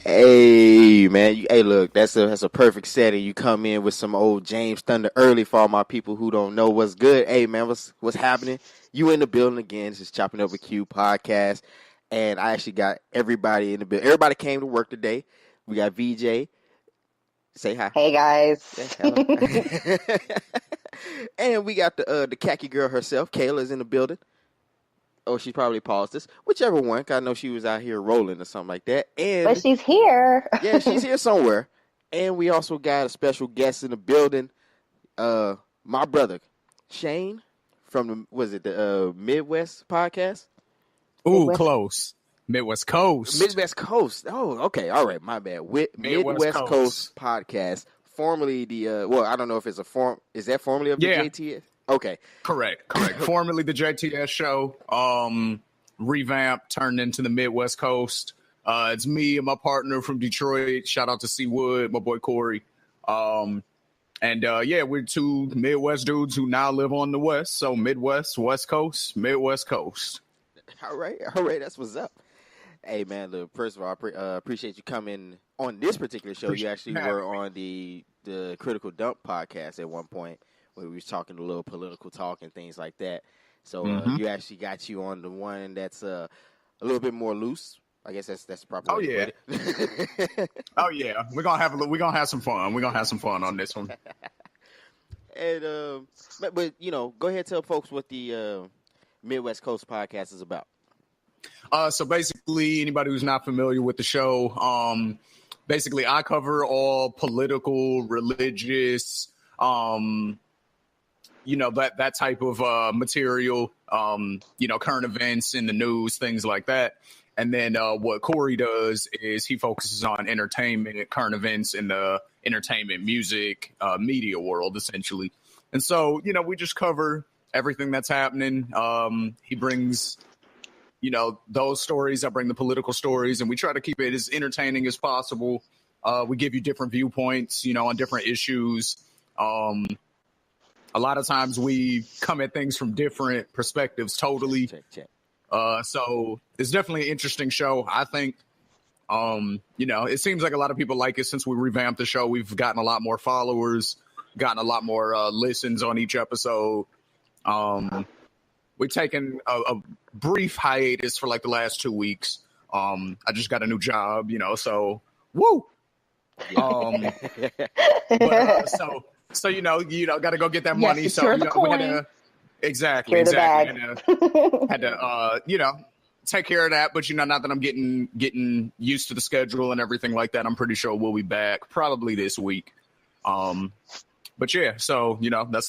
Hey man, hey look, that's a perfect setting. You come in with some old James Thunder early for all my people who don't know what's good. Hey man, what's happening? You in the building again? This is Chopping Up with Q podcast, and I actually got everybody in the building. Everybody came to work today. We got VJ. Say hi. Hey guys. Yeah, hello. And we got the khaki girl herself. Kailah is in the building. Oh, she probably paused this. Whichever one. 'Cause I know she was out here rolling or something like that. But And she's here. yeah, she's here somewhere. And we also got a special guest in the building. My brother, Shane, from the Midwest podcast? Ooh, Midwest. close. Midwest Coast. Midwest Coast. Oh, okay. All right. My bad. Midwest Coast podcast. Formerly the, well, I don't know if it's is that formerly of the JTS? Okay. Correct. Formerly the JTS show. Revamped, turned into the Midwest Coast. It's me and my partner from Detroit. Shout out to C Wood, my boy Corey. We're two Midwest dudes who now live on the West. So Midwest, West Coast, Midwest Coast. All right. That's what's up. Hey, man, look, first of all, I appreciate you coming on this particular show. You actually were on the Critical Dump podcast at one point where we was talking a little political talk and things like that. So you actually got you on the one that's a little bit more loose. I guess that's the proper way to put it. Oh yeah, we're gonna have some fun. We're gonna have some fun on this one. And but you know, go ahead and tell folks what the Midwest Coast podcast is about. So basically, anybody who's not familiar with the show, basically I cover all political, religious, that type of material, current events in the news, things like that. And then what Corey does is he focuses on entertainment, current events in the entertainment, music, media world, essentially. And so, we just cover everything that's happening. He brings, those stories. I bring the political stories, and we try to keep it as entertaining as possible. We give you different viewpoints, on different issues. A lot of times we come at things from different perspectives totally. Check. So it's definitely an interesting show. I think, it seems like a lot of people like it since we revamped the show. We've gotten a lot more followers, gotten a lot more listens on each episode. We've taken a brief hiatus for like the last 2 weeks. I just got a new job, so woo. So got to go get that money. Yes, so we had to exactly. Had to take care of that. But not that I'm getting used to the schedule and everything like that. I'm pretty sure we'll be back probably this week. But yeah, so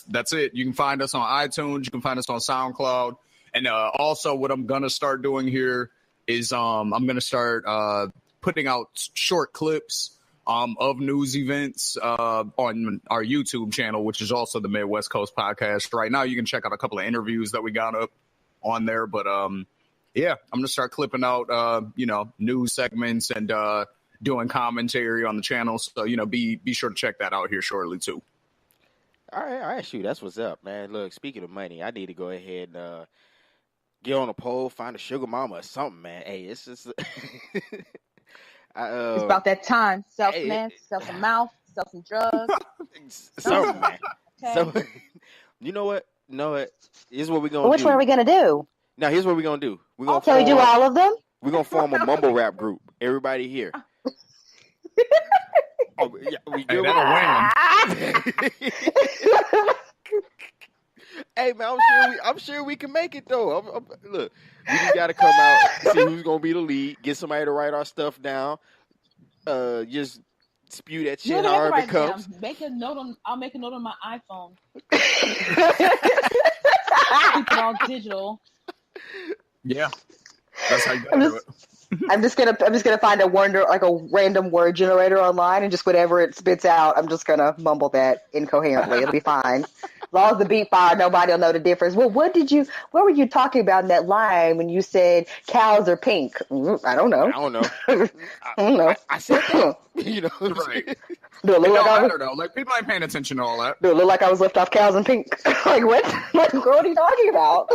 that's it. You can find us on iTunes. You can find us on SoundCloud. And also, what I'm gonna start doing here is I'm gonna start putting out short clips of news events on our YouTube channel, which is also the Midwest Coast podcast. Right now, you can check out a couple of interviews that we got up on there. But I'm gonna start clipping out news segments and doing commentary on the channel. So be sure to check that out here shortly too. All right, shoot, that's what's up, man. Look, speaking of money, I need to go ahead and get on a pole, find a sugar mama or something, man. Hey, it's just it's about that time. Sell some man, sell some mouth, sell some drugs. Something, man. Okay. So, you know what? Here's what we're going to do. Which one are we going to do? Now, here's what we're going to do. We're gonna we do all of them? We're going to form a mumble rap group. Everybody here. Oh, yeah, we good. Hey, that'll win. Hey man, I'm sure we can make it though. Look, we just got to come out, see who's gonna be the lead, get somebody to write our stuff down, just spew that shit however it comes. I'll make a note on my iPhone. Keep it all digital. Yeah, that's how you do it. I'm just gonna find a random word generator online, and just whatever it spits out, I'm just gonna mumble that incoherently. It'll be fine. As long as the beat fire, nobody will know the difference. Well, what were you talking about in that line when you said cows are pink? I don't know. I don't know. I said that. Right. Do it look like I don't know. Like, people ain't paying attention to all that. Do it look like I was left off cows and pink? Like, what? What are you talking about?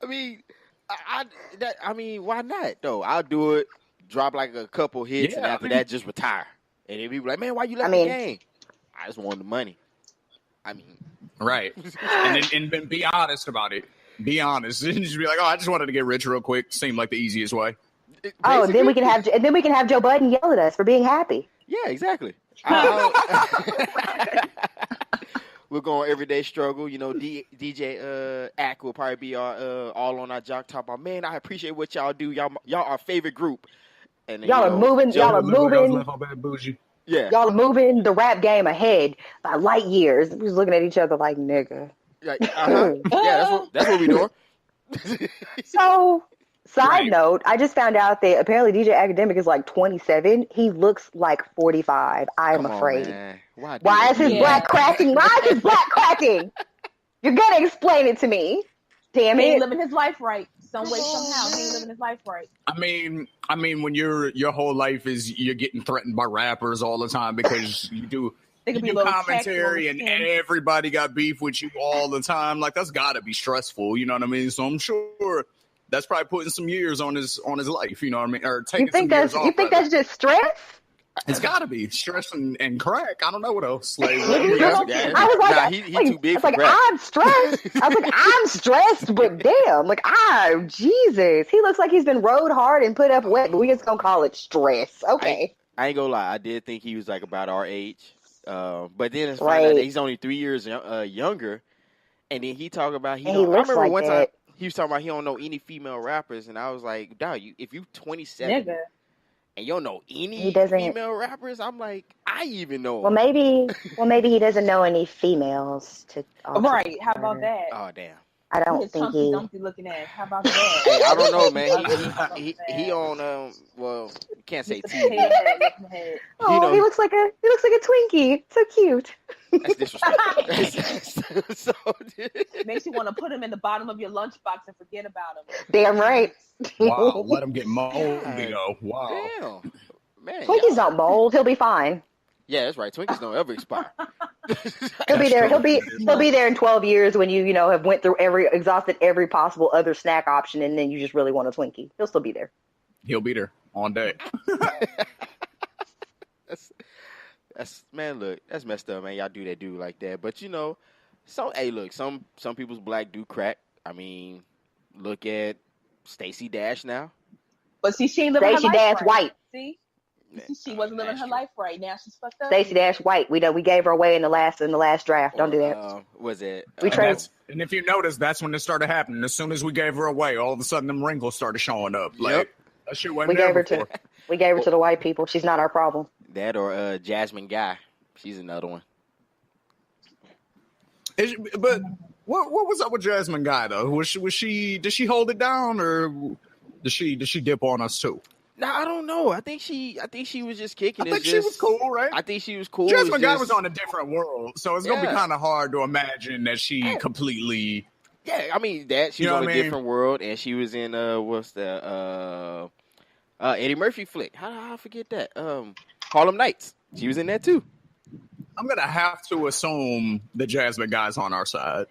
I mean, why not though? I'll do it. drop like a couple hits, and after that, just retire. And then people like, man, why you left the game? I just wanted the money. I mean, right. and then be honest about it. Be honest. And just be like, oh, I just wanted to get rich real quick. Seemed like the easiest way. Oh, then we can have Joe Budden yell at us for being happy. Yeah, exactly. We're going everyday struggle. You know, DJ Ack will probably be all on our jock talk about, man, I appreciate what y'all do. Y'all our favorite group. And then, y'all are moving. Y'all are moving. Yeah. Y'all are moving the rap game ahead by light years. We're just looking at each other like, nigga. Yeah, that's what we doing. So, side note, I just found out that apparently DJ Academic is like 27. He looks like 45. I'm afraid. Why is his black cracking? Why is his black cracking? You're gonna explain it to me. Damn it. He ain't living his life right. Some way, somehow, he ain't living his life right. I mean, when your whole life is you're getting threatened by rappers all the time because you do commentary and everybody got beef with you all the time. Like, that's got to be stressful. You know what I mean? So I'm sure that's probably putting some years on his life. You know what I mean? Or taking some years off. You think that's just stress? It's got to be stress and crack. I don't know what else. Like, I was like, he's too big for like, crack. I'm stressed. I was like, I'm stressed, but damn, like, Jesus. He looks like he's been rode hard and put up wet, but we just gonna call it stress. Okay. I ain't gonna lie. I did think he was like about our age, but then it's funny that he's only 3 years younger, and then he talk about I remember one time he was talking about he don't know any female rappers, and I was like, dog, if you 27. Nigga. And you don't know any female rappers? I'm like, I even know. Well, maybe he doesn't know any females to. Right? How about that? Oh, damn. I don't think he. Dumpty looking at. How about that? Hey, I don't know, man. He on well, you can't say TV. Oh, he looks like a Twinkie. So cute. That's disrespectful. So, makes you want to put him in the bottom of your lunchbox and forget about him. Damn right. Wow, let him get moldy though. Wow. Damn. Man, Twinkies don't mold. He'll be fine. Yeah, that's right. Twinkies don't ever expire. He'll be there. He'll be there in 12 years when you have went through exhausted every possible other snack option, and then you just really want a Twinkie. He'll still be there. He'll be there on day. That's man. Look, that's messed up, man. Y'all do that dude like that, but some people's black do crack. I mean, look at Stacey Dash now. But see, she ain't living her life Dash right. White. See, she wasn't living her life right. Now she's fucked up. Stacey Dash White. We gave her away in the last draft. Don't do that. Was it? We traded. And if you notice, that's when it started happening. As soon as we gave her away, all of a sudden them wrinkles started showing up. Like that shit wasn't there before. We gave her to the white people. She's not our problem. That or Jasmine Guy. She's another one. But what was up with Jasmine Guy though? Was she? Did she hold it down, or did she dip on us too? No, I don't know. I think she was just kicking. I think she was cool, right? I think she was cool. Jasmine Guy was on a different world, so it's gonna be kind of hard to imagine that she completely. Yeah, I mean that she's on a different world, and she was in what's the Eddie Murphy flick? How did I forget that? Harlem Nights. She was in that too. I'm gonna have to assume the Jasmine Guy's on our side.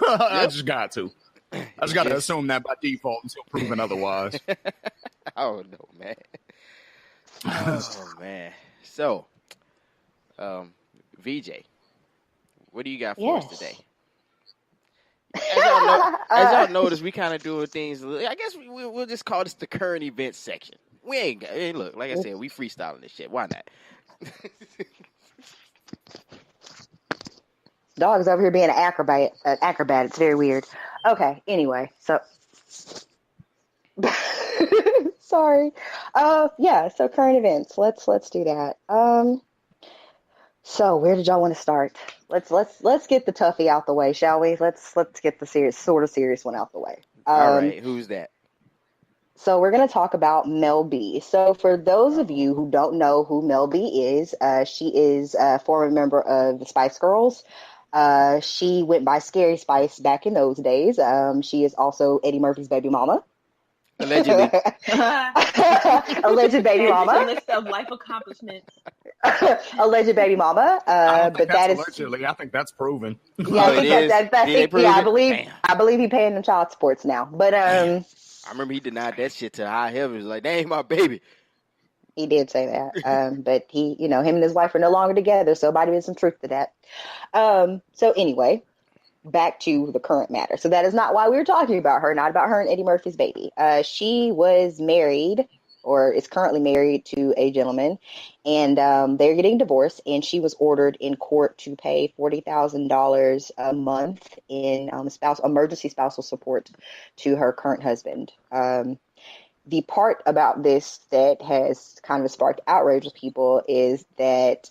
I just got to. I just got to assume that by default until proven otherwise. Oh no, man. Oh man. So, VJ, what do you got for us today? As y'all notice, we kind of doing things. I guess we'll just call this the current events section. We ain't look, like I said, we freestyling this shit. Why not? Dog's over here being an acrobat. It's very weird. Okay. Anyway, so sorry. So current events. Let's do that. So where did y'all want to start? Let's get the toughie out the way, shall we? Let's get the serious one out the way. All right. Who's that? So we're going to talk about Mel B. So for those of you who don't know who Mel B is, she is a former member of the Spice Girls. She went by Scary Spice back in those days. She is also Eddie Murphy's baby mama. Allegedly. Alleged baby mama. A list of life accomplishments. Alleged baby mama. But that is allegedly. I think that's proven. Yeah, I believe he's paying them child supports now. But I remember he denied that shit to high heavens. Like, that ain't my baby. He did say that. But he, him and his wife are no longer together, so might have been some truth to that. So anyway, back to the current matter. So that is not why we were talking about her, not about her and Eddie Murphy's baby. She was married, or is currently married to a gentleman, and they're getting divorced, and she was ordered in court to pay $40,000 a month in emergency spousal support to her current husband. The part about this that has kind of sparked outrage with people is that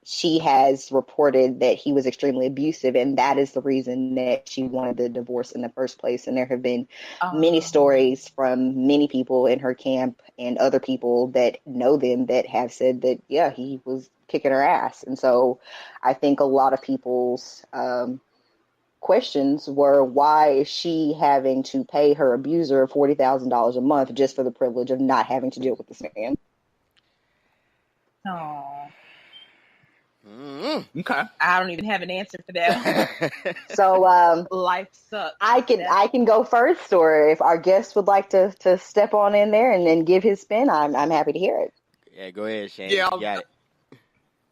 she has reported that he was extremely abusive, and that is the reason that she wanted the divorce in the first place. And there have been many stories from many people in her camp and other people that know them that have said that, yeah, he was kicking her ass. And so I think a lot of people's questions were, why is she having to pay her abuser $40,000 a month just for the privilege of not having to deal with this man? Oh. Okay. I don't even have an answer for that. So Life sucks. I can go first, or if our guest would like to step on in there and then give his spin, I'm happy to hear it. Yeah, go ahead, Shane. Yeah, you got it.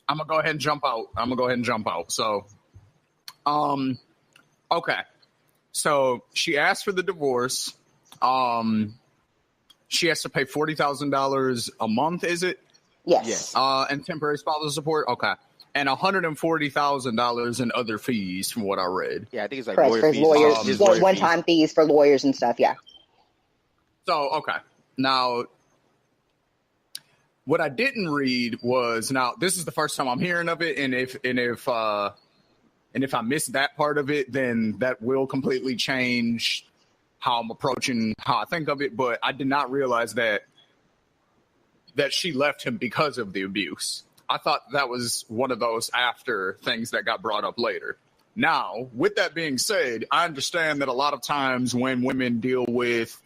I'm gonna go ahead and jump out. So, okay. So she asked for the divorce. She has to pay $40,000 a month. Is it? Yes. And temporary spousal support. Okay. And $140,000 in other fees, from what I read. Yeah, I think it's like Correct, lawyer fees. lawyers, one-time fees for lawyers and stuff. Yeah. So okay. Now, what I didn't read was, now this is the first time I'm hearing of it, and if I miss that part of it, then that will completely change how I'm approaching how I think of it. But I did not realize that she left him because of the abuse. I thought that was one of those after things that got brought up later. Now, with that being said, I understand that a lot of times when women deal with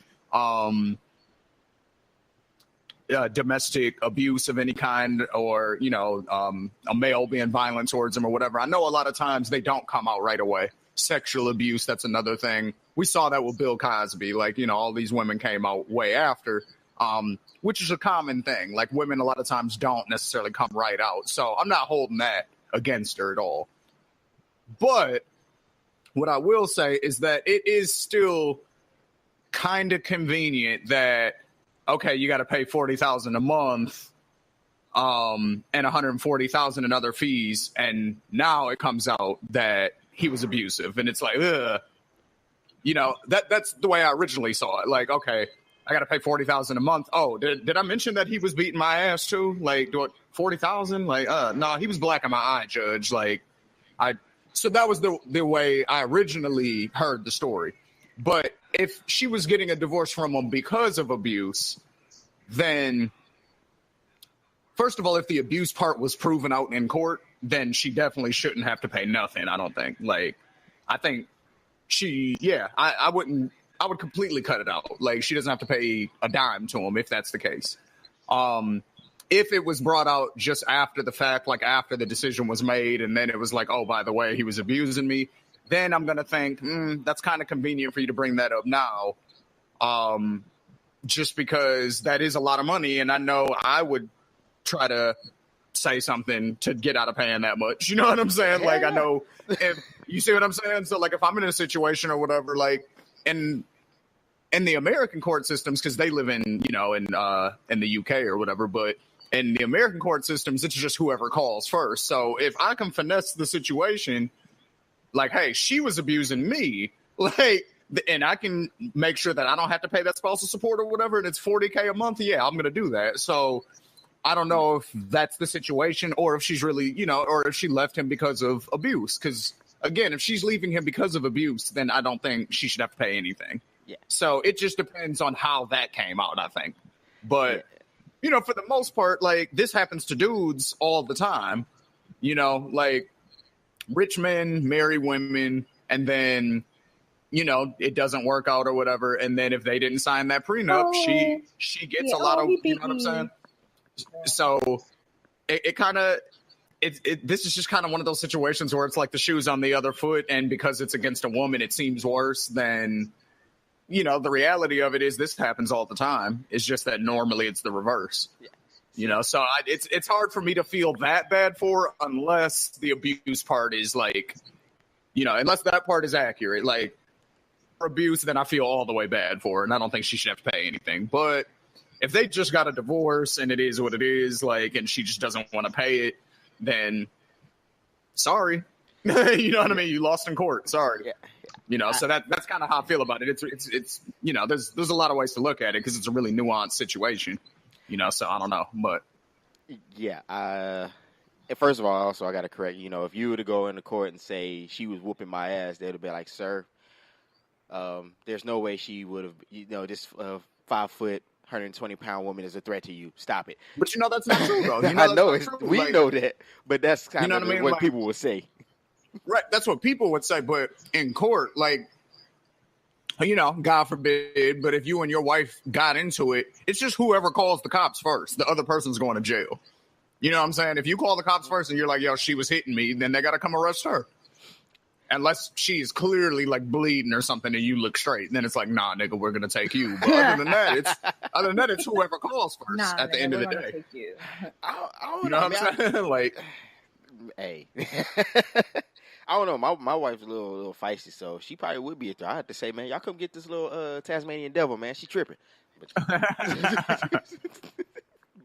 domestic abuse of any kind, or, a male being violent towards them or whatever, I know a lot of times they don't come out right away. Sexual abuse, that's another thing. We saw that with Bill Cosby. All these women came out way after. Which is a common thing. Like, women a lot of times don't necessarily come right out. So I'm not holding that against her at all. But what I will say is that it is still kind of convenient that, okay, you got to pay $40,000 a month, and $140,000 in other fees, and now it comes out that he was abusive, and it's like, ugh. That's the way I originally saw it. Like, okay, I got to pay $40,000 a month. Oh, did I mention that he was beating my ass too? Like, do it $40,000? No, he was black in my eye, Judge. So that was the way I originally heard the story. But if she was getting a divorce from him because of abuse, then first of all, if the abuse part was proven out in court, then she definitely shouldn't have to pay nothing. I don't think. I think I would completely cut it out. She doesn't have to pay a dime to him if that's the case. If it was brought out just after the fact, after the decision was made, and then it was like, oh, by the way, he was abusing me, then I'm going to think, that's kind of convenient for you to bring that up now. Just because that is a lot of money, and I know I would try to say something to get out of paying that much. You know what I'm saying? Yeah. I know, if you see what I'm saying? So, if I'm in a situation or whatever, in the American court systems, because they live in the UK or whatever, but in the American court systems, it's just whoever calls first. So if I can finesse the situation, hey, she was abusing me, and I can make sure that I don't have to pay that spousal support or whatever, and it's $40K a month, yeah, I'm going to do that. So I don't know if that's the situation, or if she's really, or if she left him because of abuse. Because again, if she's leaving him because of abuse, then I don't think she should have to pay anything. Yeah. So it just depends on how that came out, I think. But, for the most part, this happens to dudes all the time. Rich men marry women, and then, it doesn't work out or whatever. And then if they didn't sign that prenup, she gets a lot of, you know what I'm saying? So it kind of, this is just kind of one of those situations where it's like the shoe's on the other foot, and because it's against a woman, it seems worse than, the reality of it is this happens all the time. It's just that normally it's the reverse. Yeah. You know, so it's hard for me to feel that bad for her unless the abuse part is like, you know, unless that part is accurate. Like, for abuse, then I feel all the way bad for her, and I don't think she should have to pay anything. But if they just got a divorce and it is what it is, like, and she just doesn't want to pay it, then sorry. You know what I mean? You lost in court. Sorry. Yeah. You know, so that's kind of how I feel about it. It's you know, there's a lot of ways to look at it because it's a really nuanced situation. You know, so I don't know, but yeah. First of all, also I got to correct. You know, if you were to go into court and say she was whooping my ass, they'd be like, "Sir, there's no way she would have. You know, this 5 foot, 120-pound woman is a threat to you. Stop it." But you know that's not true, though. You know, I know we like, know that, but that's kind of what like, people would say. Right, that's what people would say. But in court, like, you know, God forbid, but if you and your wife got into it, it's just whoever calls the cops first. The other person's going to jail. You know what I'm saying? If you call the cops first and you're like, yo, she was hitting me, then they got to come arrest her. Unless she's clearly like bleeding or something and you look straight, then it's like, nah, nigga, we're going to take you. But other than that, it's whoever calls first at the end of the day. Take you. I don't you know what I'm saying? Like, hey. I don't know. My wife's a little feisty, so she probably would be a threat. I have to say, man, y'all come get this little Tasmanian devil, man. She tripping.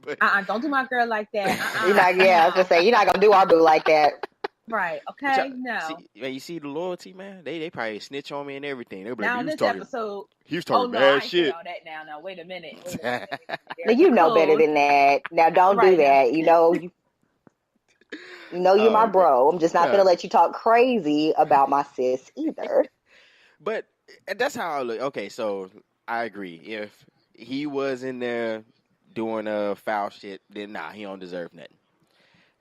But, don't do my girl like that. You're not, I was gonna say you're not gonna do our boo like that. Right? Okay, no. You see the loyalty, man. They probably snitch on me and everything. They'll be Now like, this episode, he was talking bad I ain't shit. all that now. Now wait a minute. Now, you know better than that. Now don't do that. You know you're my bro. I'm just not gonna let you talk crazy about my sis either. But that's how I look. Okay, so I agree. If he was in there doing foul shit, then nah, he don't deserve nothing.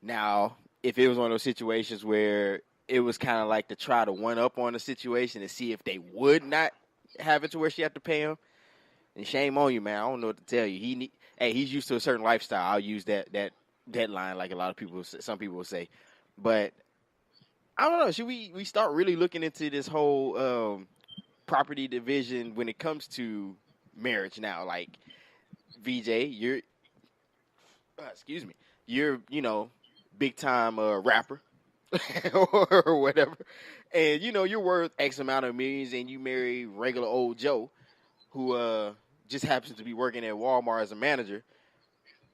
Now, if it was one of those situations where it was kind of like to try to one up on the situation and see if they would not have it to where she had to pay him, then shame on you, man. I don't know what to tell you. He's used to a certain lifestyle. I'll use that deadline like a lot of people, some people will say. But I don't know. Should we start really looking into this whole property division when it comes to marriage now? Like, VJ, you're you know, big time rapper or whatever, and you know you're worth X amount of millions, and you marry regular old Joe who just happens to be working at Walmart as a manager,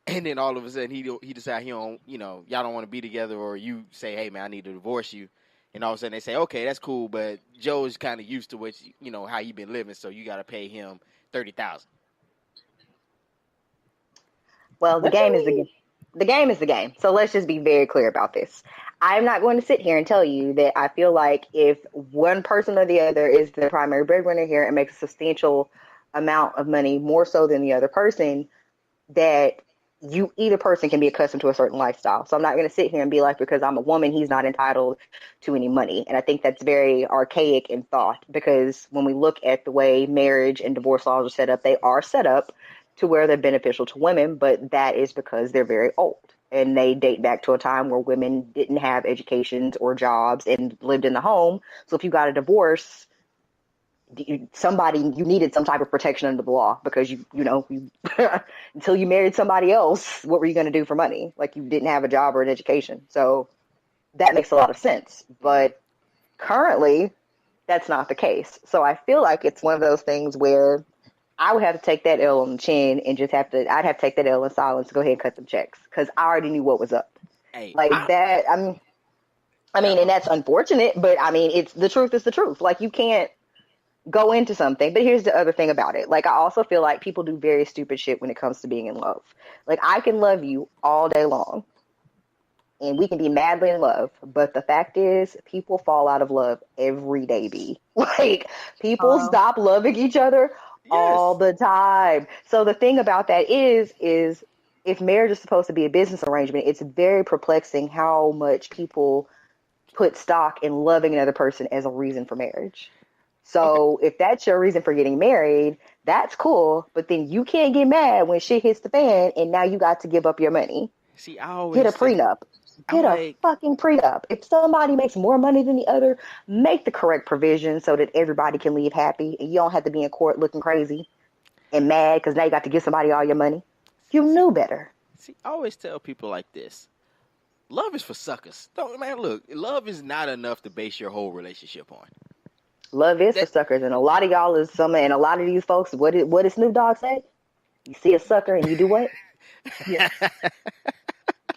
and then all of a sudden he decide he don't, you know, y'all don't want to be together, or you say, hey man, I need to divorce you, and all of a sudden they say, okay, that's cool, but Joe's kind of used to what you know how you been living, so you got to pay him $30,000. Well, the game is the game is the game. So let's just be very clear about this. I'm not going to sit here and tell you that I feel like if one person or the other is the primary breadwinner here and makes a substantial amount of money, more so than the other person, that either person can be accustomed to a certain lifestyle. So I'm not going to sit here and be like, because I'm a woman, he's not entitled to any money. And I think that's very archaic in thought, because when we look at the way marriage and divorce laws are set up, they are set up to where they're beneficial to women, but that is because they're very old. And they date back to a time where women didn't have educations or jobs and lived in the home. So if you got a divorce, you needed some type of protection under the law, because you until you married somebody else, what were you going to do for money? Like, you didn't have a job or an education. So that makes a lot of sense. But currently, that's not the case. So I feel like it's one of those things where I would have to take that L on the chin and I'd have to take that L in silence to go ahead and cut them checks, because I already knew what was up. And that's unfortunate, but I mean, it's the truth is the truth. Like, you can't go into something, but here's the other thing about it. Like, I also feel like people do very stupid shit when it comes to being in love. Like, I can love you all day long and we can be madly in love, but the fact is people fall out of love every day, B. Like, people stop loving each other all the time. So the thing about that is if marriage is supposed to be a business arrangement, it's very perplexing how much people put stock in loving another person as a reason for marriage. So if that's your reason for getting married, that's cool, but then you can't get mad when shit hits the fan and now you got to give up your money. See, I always get a prenup. Get a fucking prenup. If somebody makes more money than the other, make the correct provision so that everybody can leave happy and you don't have to be in court looking crazy and mad because now you got to give somebody all your money. You knew better. See, I always tell people like this. Love is for suckers. Don't, man, look, love is not enough to base your whole relationship on. Love is for suckers, and a lot of y'all is and a lot of these folks, what did Snoop Dogg say? You see a sucker and you do what? Yeah.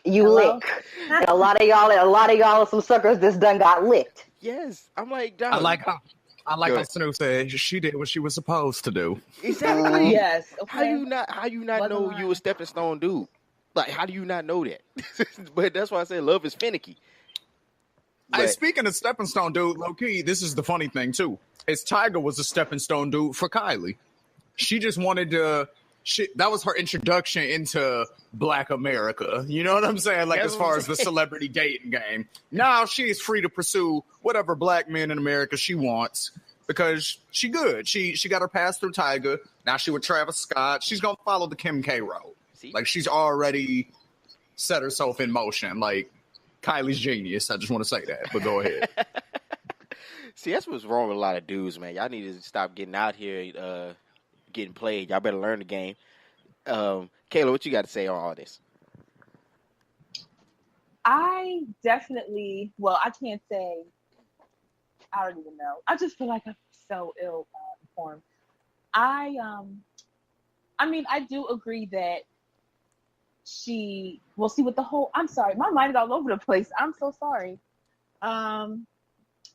You Hello? lick. And a lot of y'all are some suckers that's done got licked. Yes, I'm like, dog. I like how Snoop said she did what she was supposed to do. Exactly. Yes. Okay. How you not Wasn't know lying. you a stepping stone dude? Like, how do you not know that? But that's why I say love is finicky. Hey, But- speaking of stepping stone dude, low key, this is the funny thing too. Is Tyga was a stepping stone dude for Kylie. She just wanted to. That was her introduction into Black America. You know what I'm saying? Like, That's as what far I'm as the saying. celebrity dating game. Now she is free to pursue whatever black men in America she wants because she good. She got her pass through Tyga. Now she with Travis Scott. She's gonna follow the Kim K road. See? Like, she's already set herself in motion. Like, Kylie's genius. I just want to say that. But go ahead. See, that's what's wrong with a lot of dudes, man. Y'all need to stop getting out here, getting played. Y'all better learn the game. Kayla, what you got to say on all this? I definitely, well, I can't say, I don't even know. I just feel like I'm so ill informed. I mean, I do agree that well, see, with the whole, I'm sorry, my mind is all over the place. I'm so sorry. Now,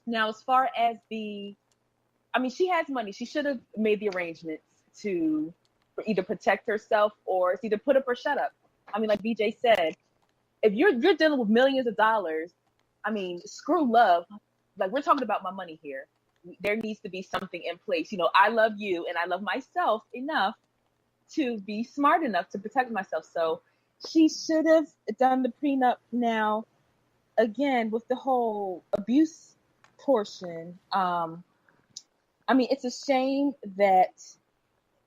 as far as I mean, she has money. She should have made the arrangements to either protect herself or it's either put up or shut up. I mean, like BJ said, if you're dealing with millions of dollars, I mean, screw love. Like, we're talking about my money here. There needs to be something in place. You know, I love you and I love myself enough to be smart enough to protect myself. So she should have done the prenup. Now, again, with the whole abuse portion, I mean, it's a shame that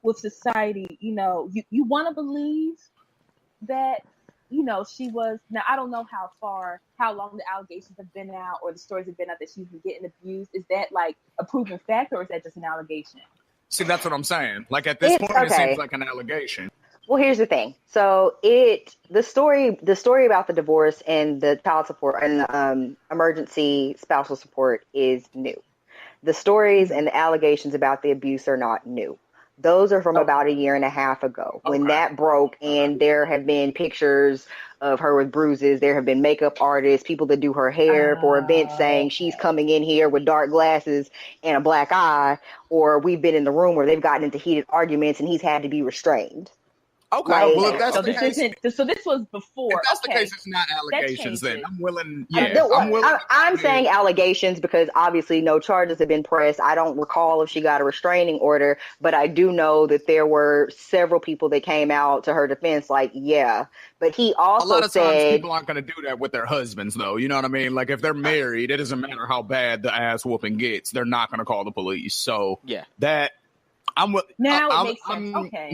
with society, you know, you want to believe that, you know, she was, now I don't know how long the allegations have been out or the stories have been out that she's been getting abused. Is that like a proven fact or is that just an allegation? See, that's what I'm saying. Like, at this point, it okay. seems like an allegation. Well, here's the thing. So the story about the divorce and the child support and the emergency spousal support is new. The stories and the allegations about the abuse are not new. Those are from about a year and a half ago when that broke, and there have been pictures of her with bruises. There have been makeup artists, people that do her hair for events saying she's coming in here with dark glasses and a black eye, or we've been in the room where they've gotten into heated arguments and he's had to be restrained. Okay, Like, well, if that's So the this case, isn't. So this was before. if that's the okay. case, it's not allegations. Then changes. I'm willing. I'm Yeah, I'm willing. I'm saying allegations because obviously no charges have been pressed. I don't recall if she got a restraining order, but I do know that there were several people that came out to her defense like, yeah. But he also A lot of times said, people aren't going to do that with their husbands, though. You know what I mean? Like, if they're married, it doesn't matter how bad the ass whooping gets. They're not going to call the police. So Yeah. that Now I'm, it makes sense. Okay.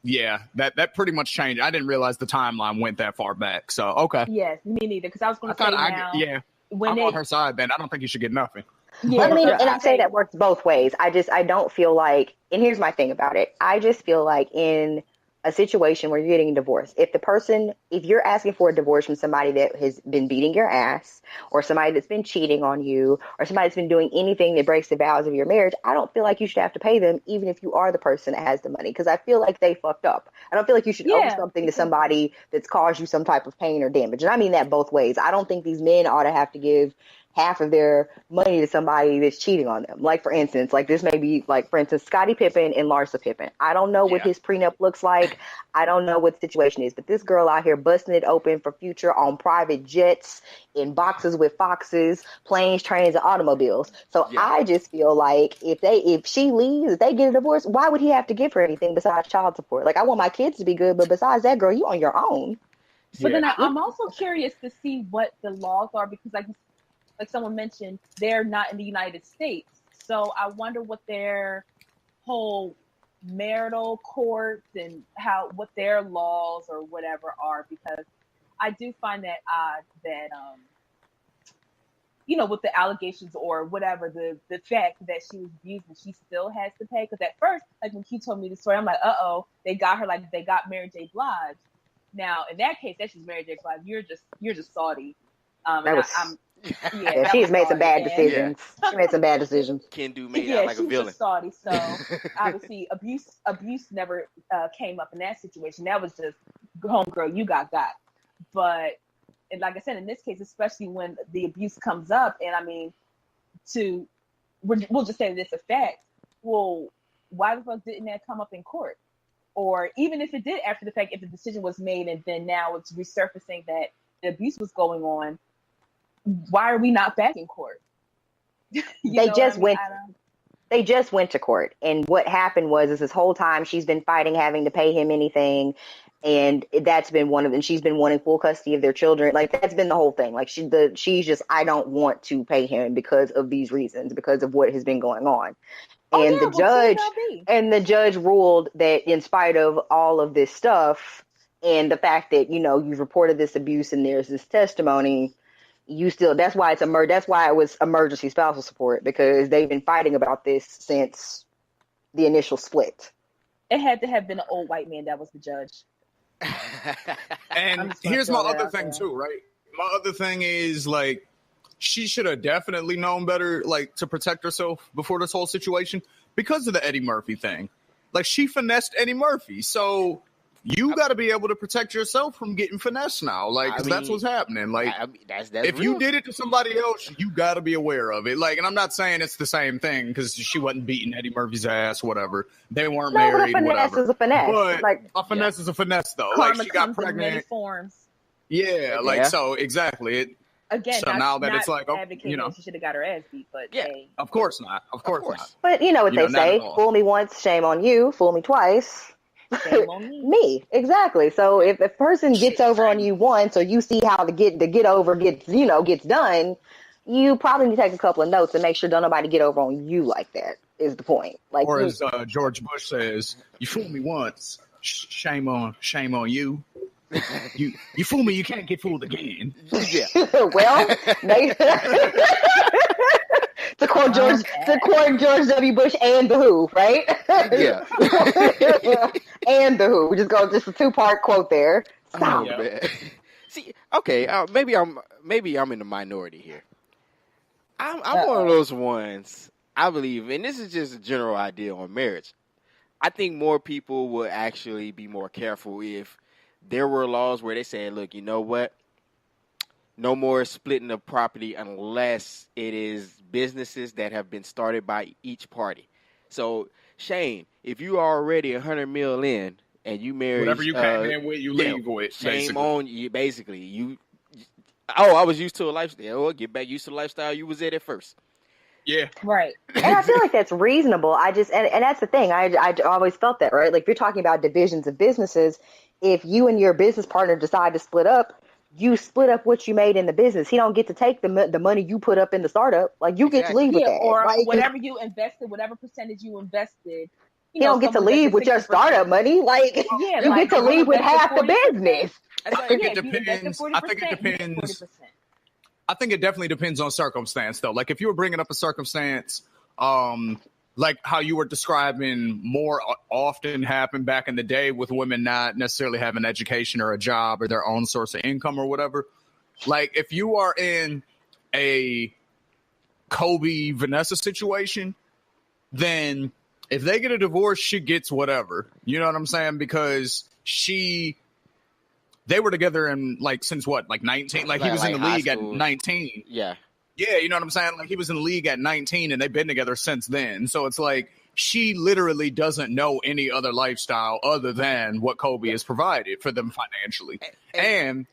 Yeah, that pretty much changed. I didn't realize the timeline went that far back. So, okay. Yes, me neither. Because I was going to say now. I'm on her side, then. I don't think you should get nothing. I mean, and I say that works both ways. I don't feel like, and here's my thing about it. I just feel like in a situation where you're getting a divorce, if you're asking for a divorce from somebody that has been beating your ass or somebody that's been cheating on you or somebody that's been doing anything that breaks the vows of your marriage, I don't feel like you should have to pay them even if you are the person that has the money, because I feel like they fucked up. I don't feel like you should owe something to somebody that's caused you some type of pain or damage. And I mean that both ways. I don't think these men ought to have to give half of their money to somebody that's cheating on them. Like, for instance, like this may be like, for instance, Scottie Pippen and Larsa Pippen. I don't know what his prenup looks like. I don't know what the situation is, but this girl out here busting it open for Future on private jets, in boxes with foxes, planes, trains, and automobiles. So I just feel like if she leaves, if they get a divorce, why would he have to give her anything besides child support? Like, I want my kids to be good, but besides that, girl, you on your own. But then I'm also curious to see what the laws are, because like someone mentioned, they're not in the United States. So I wonder what their whole marital courts and what their laws or whatever are, because I do find that odd that with the allegations or whatever, the fact that she was abused and she still has to pay. Because at first, like when Q told me the story, I'm like, they got her like they got Mary J. Blige. Now, in that case, that's just Mary J. Blige. You're just salty. She's made some bad decisions. Yeah. She made some bad decisions. Ken do made out like a villain. Just salty. So obviously, abuse never came up in that situation. That was just homegirl, you got. But and like I said, in this case, especially when the abuse comes up, and I mean, we'll just say this effect. Well, why the fuck didn't that come up in court? Or even if it did after the fact, if the decision was made and then now it's resurfacing that the abuse was going on, why are we not back in court? They just went to court. And what happened was this whole time she's been fighting having to pay him anything. And that's been and she's been wanting full custody of their children. Like, that's been the whole thing. Like, she's just, I don't want to pay him because of these reasons, because of what has been going on. And the judge ruled that in spite of all of this stuff and the fact that, you've reported this abuse and there's this testimony, that's why it was emergency spousal support, because they've been fighting about this since the initial split. It had to have been an old white man that was the judge. And here's my other thing too, right? My other thing is, like, she should have definitely known better, like, to protect herself before this whole situation, because of the Eddie Murphy thing. Like, she finessed Eddie Murphy, so you got to be able to protect yourself from getting finessed now. Like, that's what's happening. Like, that's if real. you did it to somebody else, you got to be aware of it. Like, and I'm not saying it's the same thing, because she wasn't beating Eddie Murphy's ass, whatever. They weren't married, but a finesse whatever. is a finesse. But like, a finesse is a finesse, though. Karma like, she got comes in pregnant. many forms. Yeah, like, so exactly. Again, so now that it's like, she should have got her ass beat, but hey. Of course not. Of course not. But you know what they say: fool me once, shame on you. Fool me twice, shame on me. Me, exactly. So if a person gets over on you once, or you see how the get over gets done, you probably need to take a couple of notes and make sure don't nobody get over on you like that. Is the point? Like, or as George Bush says, "You fool me once, shame on you." You fool me, you can't get fooled again. Yeah. Well, to quote George W. Bush and the Who, right? Yeah. And the Who. We just go just a 2-part quote there. Oh, man. See, okay, maybe I'm in the minority here. I'm one of those ones. I believe, and this is just a general idea on marriage. I think more people would actually be more careful if there were laws where they said, look, you know what? No more splitting of property unless it is businesses that have been started by each party. So, Shane, if you are already $100 million in and you marry whatever you came in with, you leave with. Shame on you, basically. I was used to a lifestyle. Well, get back used to the lifestyle you was at first. Yeah. Right. And I feel like that's reasonable. And that's the thing. I always felt that, right? Like, if you're talking about divisions of businesses, if you and your business partner decide to split up, you split up what you made in the business. He don't get to take the money you put up in the startup. Like, you get to leave with that. Or like, whatever you invested, whatever percentage you invested. You don't get to leave with your startup money. Like, you get to leave with half the business. I think it depends. I think it definitely depends on circumstance, though. Like, if you were bringing up a circumstance, like how you were describing more often happened back in the day with women not necessarily having education or a job or their own source of income or whatever. Like, if you are in a Kobe Vanessa situation, then if they get a divorce, she gets whatever. You know what I'm saying? Because they were together in, like, since what, like 19? Like, he was in the league at 19. Yeah. Yeah, you know what I'm saying? Like, he was in the league at 19, and they've been together since then. So it's like she literally doesn't know any other lifestyle other than what Kobe has provided for them financially. And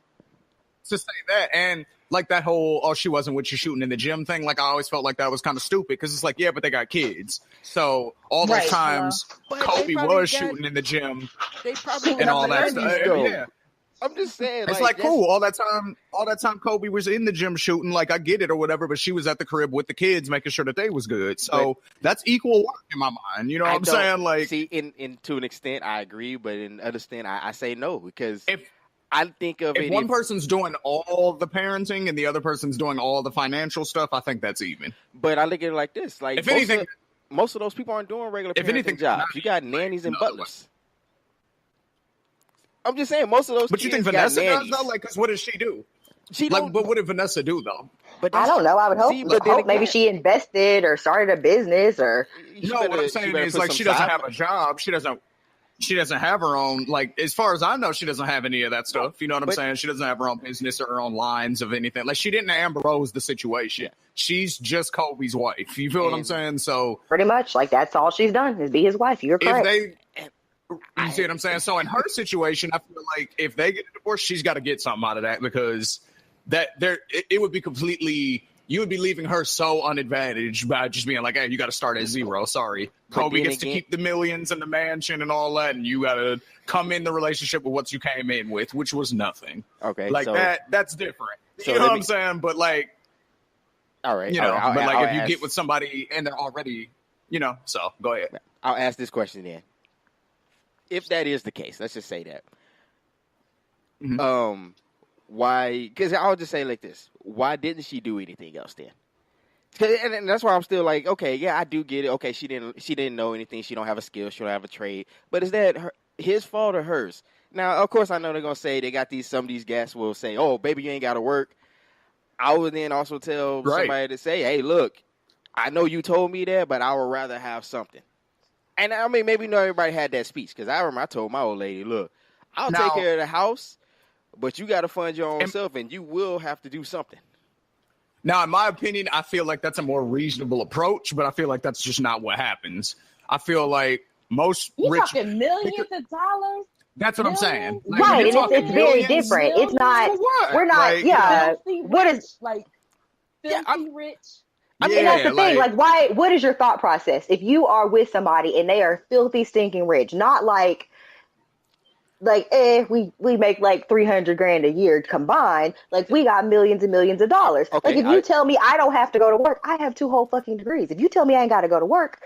to say that, and like that whole, she wasn't with you shooting in the gym thing, like, I always felt like that was kind of stupid, because it's like, yeah, but they got kids. So all those times Kobe was shooting in the gym and all that stuff. Yeah. I'm just saying, it's like cool. All that time Kobe was in the gym shooting, like, I get it or whatever, but she was at the crib with the kids making sure that they was good. So that's equal work in my mind. You know what I'm saying? Like, see, in to an extent I agree, but in other extent I say no, because I think of if it. One person's doing all the parenting and the other person's doing all the financial stuff, I think that's even. But I look at it like this: like if anything, most of those people aren't doing regular if parenting anything, jobs. You got nannies and butlers. I'm just saying, most of those. But you think Vanessa does though? Like, because what does she do? She like, but what did Vanessa do though? But I don't know. I would hope maybe she invested or started a business or. No, what I'm saying is like she doesn't have a job. She doesn't have her own, like, as far as I know, she doesn't have any of that stuff. You know what I'm saying? She doesn't have her own business or her own lines of anything. Like, she didn't Amber Rose the situation. She's just Kobe's wife. You feel what I'm saying? So pretty much, like, that's all she's done is be his wife. You're correct. You see what I'm saying? So in her situation, I feel like if they get a divorce, she's got to get something out of that, because it would be completely. You would be leaving her so unadvantaged by just being like, hey, you got to start at zero. Sorry. Kobe gets to keep the millions and the mansion and all that, and you got to come in the relationship with what you came in with, which was nothing. Okay. Like, so, that's different. So you know what I'm saying? But, like, all right. You know, I'll if you get with somebody and they're already, you know, so go ahead. I'll ask this question then. If that is the case, let's just say that. Mm-hmm. Why? Because I'll just say it like this: why didn't she do anything else then? And that's why I'm still like, okay, yeah, I do get it. Okay, she didn't know anything. She don't have a skill. She don't have a trade. But is that his fault or hers? Now, of course, I know they're gonna say they got some of these guys will say, "Oh, baby, you ain't got to work." I would then also tell somebody to say, "Hey, look, I know you told me that, but I would rather have something." And I mean, maybe not everybody had that speech, because I remember I told my old lady, "Look, I'll take care of the house, but you got to fund your own self, and you will have to do something." Now, in my opinion, I feel like that's a more reasonable approach, but I feel like that's just not what happens. I feel like most You're talking millions of dollars. That's what I'm saying. Like, right, and it's very different. It's not. We're not. Like, what is like filthy rich? I mean, that's the thing. Like, why? What is your thought process? If you are with somebody and they are filthy, stinking rich, not like we make like $300,000 a year combined. Like, we got millions and millions of dollars. Okay, like, if you tell me I don't have to go to work, I have 2 whole fucking degrees. If you tell me I ain't got to go to work,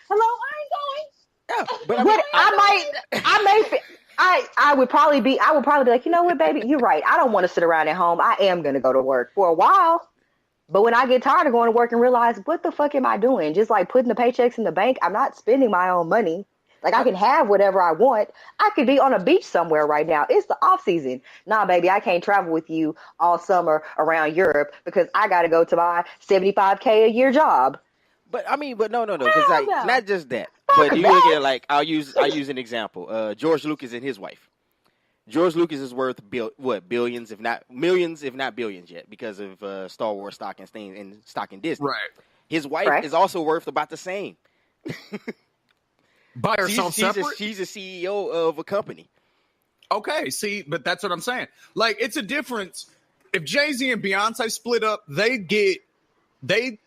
hello, I ain't going. Yeah, but I would probably be like, you know what, baby, you're right. I don't want to sit around at home. I am going to go to work for a while. But when I get tired of going to work and realize, what the fuck am I doing? Just like putting the paychecks in the bank. I'm not spending my own money. Like, I can have whatever I want. I could be on a beach somewhere right now. It's the off season. Nah, baby, I can't travel with you all summer around Europe because I got to go to my $75K a year job. But I mean, no, because like not just that. But you look at, like, I'll use an example. George Lucas and his wife. George Lucas is worth billions, if not millions, if not billions yet, because of Star Wars stock and stock in Disney. Right. His wife is also worth about the same. By herself, separate? She's a CEO of a company. Okay, see, but that's what I'm saying. Like, it's a difference. If Jay-Z and Beyonce split up, they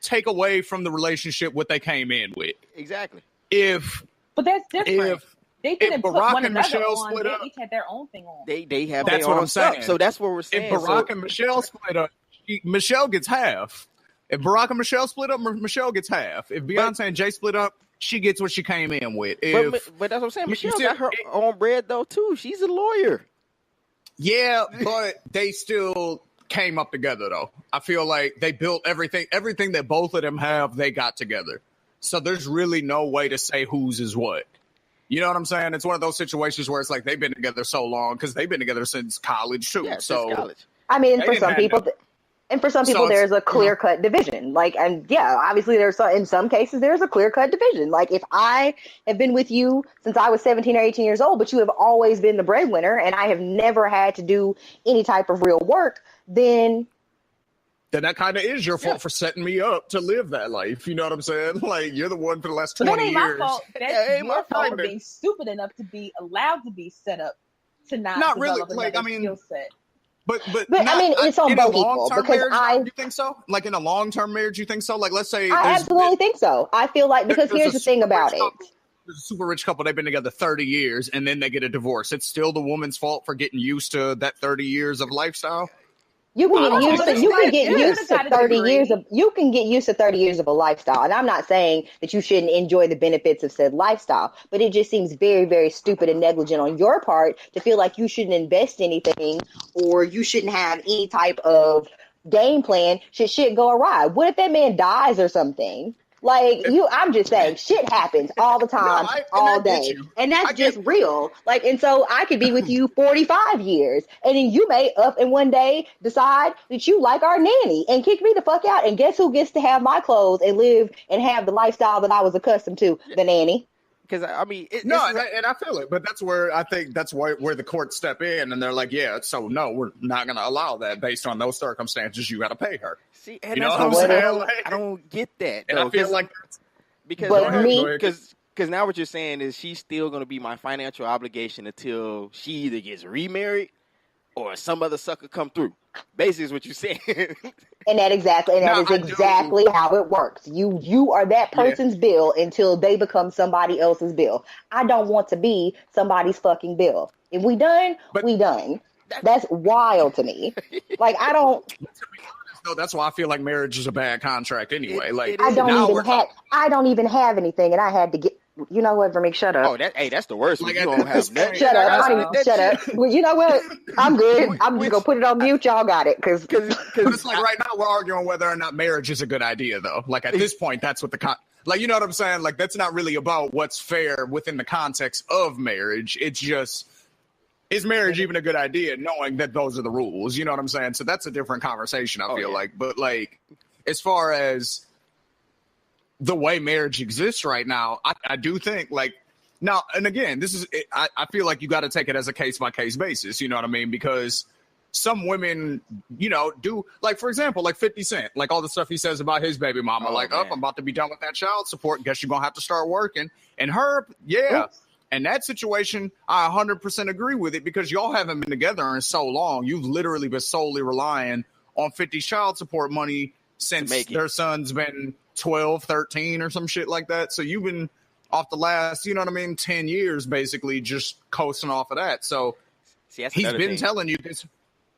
take away from the relationship what they came in with. Exactly. But that's different. They didn't put Barack one and another Michelle on. split They up, each had their own thing on. They have that's their what own I'm stuff. saying. So that's what we're saying. If Barack and Michelle split up, Michelle gets half. If Barack and Michelle split up, Michelle gets half. If Beyonce and Jay split up, she gets what she came in with. But that's what I'm saying. Michelle got her own bread, though, too. She's a lawyer. Yeah, but they still came up together, though. I feel like they built everything that both of them have, they got together. So there's really no way to say whose is what. You know what I'm saying? It's one of those situations where it's like they've been together so long because they've been together since college, too. Yeah, so since college. I mean, for some people... And for some people, there's a clear-cut division. Like, and yeah, obviously, in some cases, there's a clear-cut division. Like, if I have been with you since I was 17 or 18 years old, but you have always been the breadwinner, and I have never had to do any type of real work, then that kind of is your fault for setting me up to live that life. You know what I'm saying? Like, you're the one for the last 20 years. That ain't my fault. That's your fault for being stupid enough to be allowed to be set up to not really. Like, skill set. But I mean, it's on both people because you think so? Like, in a long-term marriage, you think so? Like, let's say I absolutely think so. I feel like, because here's the thing about it. There's a super rich couple. They've been together 30 years, and then they get a divorce. It's still the woman's fault for getting used to that 30 years of lifestyle. You can get used to. You can get used to 30 years of. You can get used to 30 years of a lifestyle. And I'm not saying that you shouldn't enjoy the benefits of said lifestyle, but it just seems very, very stupid and negligent on your part to feel like you shouldn't invest anything or you shouldn't have any type of game plan should shit go awry. What if that man dies or something? Like I'm just saying, shit happens all the time, all day, and that's just real. Like, and so I could be with you 45 years, and then you may up and one day decide that you like our nanny and kick me the fuck out. And guess who gets to have my clothes and live and have the lifestyle that I was accustomed to? The nanny. Because I mean, and I feel it, but that's where I think that's where the courts step in, and they're like, yeah, so no, we're not going to allow that based on those circumstances. You got to pay her. See, and that's what I'm saying. Like, I don't get that. And I feel like because now what you're saying is she's still going to be my financial obligation until she either gets remarried or some other sucker come through. Basically, is what you're saying. And that is exactly how it works. You are that person's bill until they become somebody else's bill. I don't want to be somebody's fucking bill. If we done, we done. That's wild to me. Like, I don't. No, that's why I feel like marriage is a bad contract anyway. I don't even have anything, and I had to get. You know what, Vermeek, shut up. Oh, that's the worst. Like, you don't have that. Shut up. Shut up. Well, you know what? I'm good. I'm just going to put it on mute. Y'all got it. Cause it's like right now we're arguing whether or not marriage is a good idea, though. Like, at this point, that's what like, you know what I'm saying? Like, that's not really about what's fair within the context of marriage. It's just, is marriage even a good idea knowing that those are the rules? You know what I'm saying? So that's a different conversation, I feel like. But, like, as far as the way marriage exists right now, I do think, like, now, and again, this is, I feel like you got to take it as a case-by-case basis, you know what I mean? Because some women, you know, do, like, for example, like 50 Cent, like all the stuff he says about his baby mama, I'm about to be done with that child support, guess you're going to have to start working. And her, and that situation, I 100% agree with it because y'all haven't been together in so long. You've literally been solely relying on 50's child support money since their son's been 12, 13 or some shit like that. So you've been off the last, you know what I mean, 10 years basically just coasting off of that. So he's been telling you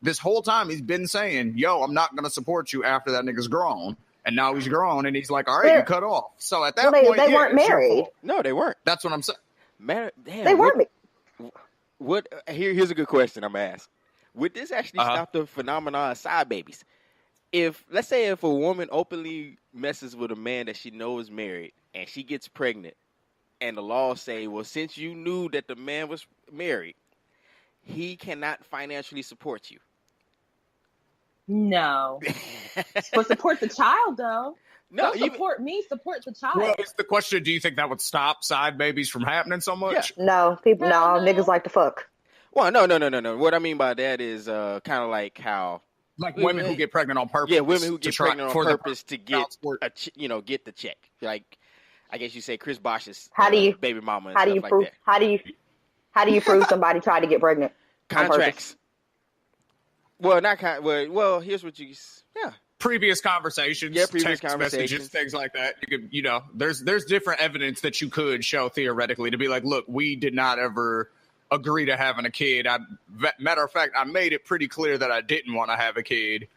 this whole time. He's been saying, yo, I'm not going to support you after that nigga's grown. And now he's grown and he's like, all right, you cut off. So at that point, they weren't married. No, they weren't. That's what I'm saying. Damn, they weren't. Here's a good question I'm going to ask. Would this actually stop the phenomenon of side babies? Let's say if a woman openly messes with a man that she knows is married and she gets pregnant and the law say, well, since you knew that the man was married, he cannot financially support you. No. But support the child, though. No, don't support me, support the child. Well, it's the question, do you think that would stop side babies from happening so much? Yeah. No, niggas like to fuck. Well, no. What I mean by that is kind of like how... Like women who get pregnant on purpose. Yeah, women who get pregnant on purpose to get get the check. Like, I guess you say Chris Bosh's baby mama. How do you prove? Like how do you prove somebody tried to get pregnant? Contracts. Well, not well. Here's what you. Yeah. Previous conversations. Yeah, previous text messages, things like that. You could, there's different evidence that you could show theoretically to be like, look, we did not ever agree to having a kid. Matter of fact, I made it pretty clear that I didn't want to have a kid.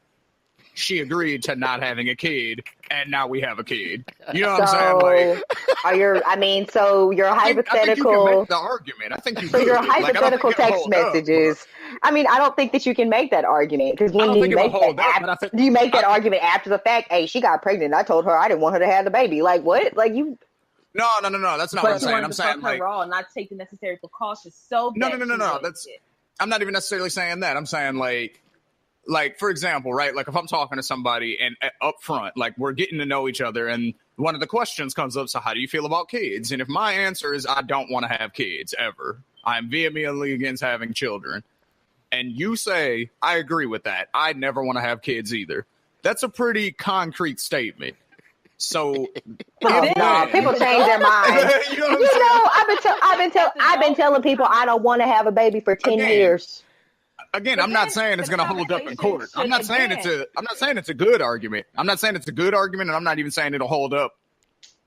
She agreed to not having a kid, and now we have a kid. You know what I'm saying? Like, so your hypothetical. I think you can make the argument. I think you. So your hypothetical text messages. I don't think that you can make that argument because when you make that, do you make that argument after the fact? Hey, she got pregnant. I told her I didn't want her to have the baby. Like what? Like you. No. That's not what I'm saying. I'm saying like raw, not take the necessary precautions. So no. I'm not even necessarily saying that. I'm saying like for example, right? Like if I'm talking to somebody and up front, like we're getting to know each other, and one of the questions comes up. So how do you feel about kids? And if my answer is I don't want to have kids ever, I'm vehemently against having children, and you say I agree with that, I never want to have kids either. That's a pretty concrete statement. So people change their minds. I've been telling people I don't want to have a baby for 10 years. Again, I'm not saying it's going to hold up in court. I'm not saying it's a good argument. I'm not saying it's a good argument, and I'm not even saying it'll hold up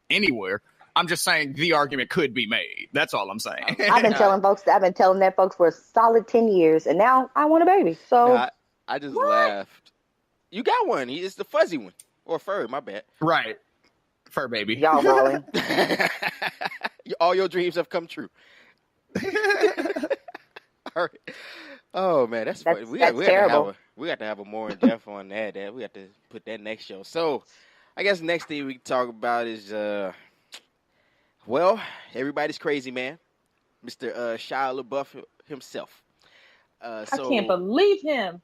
anywhere. I'm just saying the argument could be made. That's all I'm saying. I've been telling that folks for a solid 10 years, and now I want a baby. So I just laughed. You got one. It's the fuzzy one. Or furry, my bad. Right. Fur baby. Y'all rolling. All your dreams have come true. All right. Oh, man, that's funny. We terrible. We got to have a more in-depth on that. We got to put that next show. So, I guess next thing we can talk about is, everybody's crazy, man. Mr. Shia Labeouf himself. I can't believe him.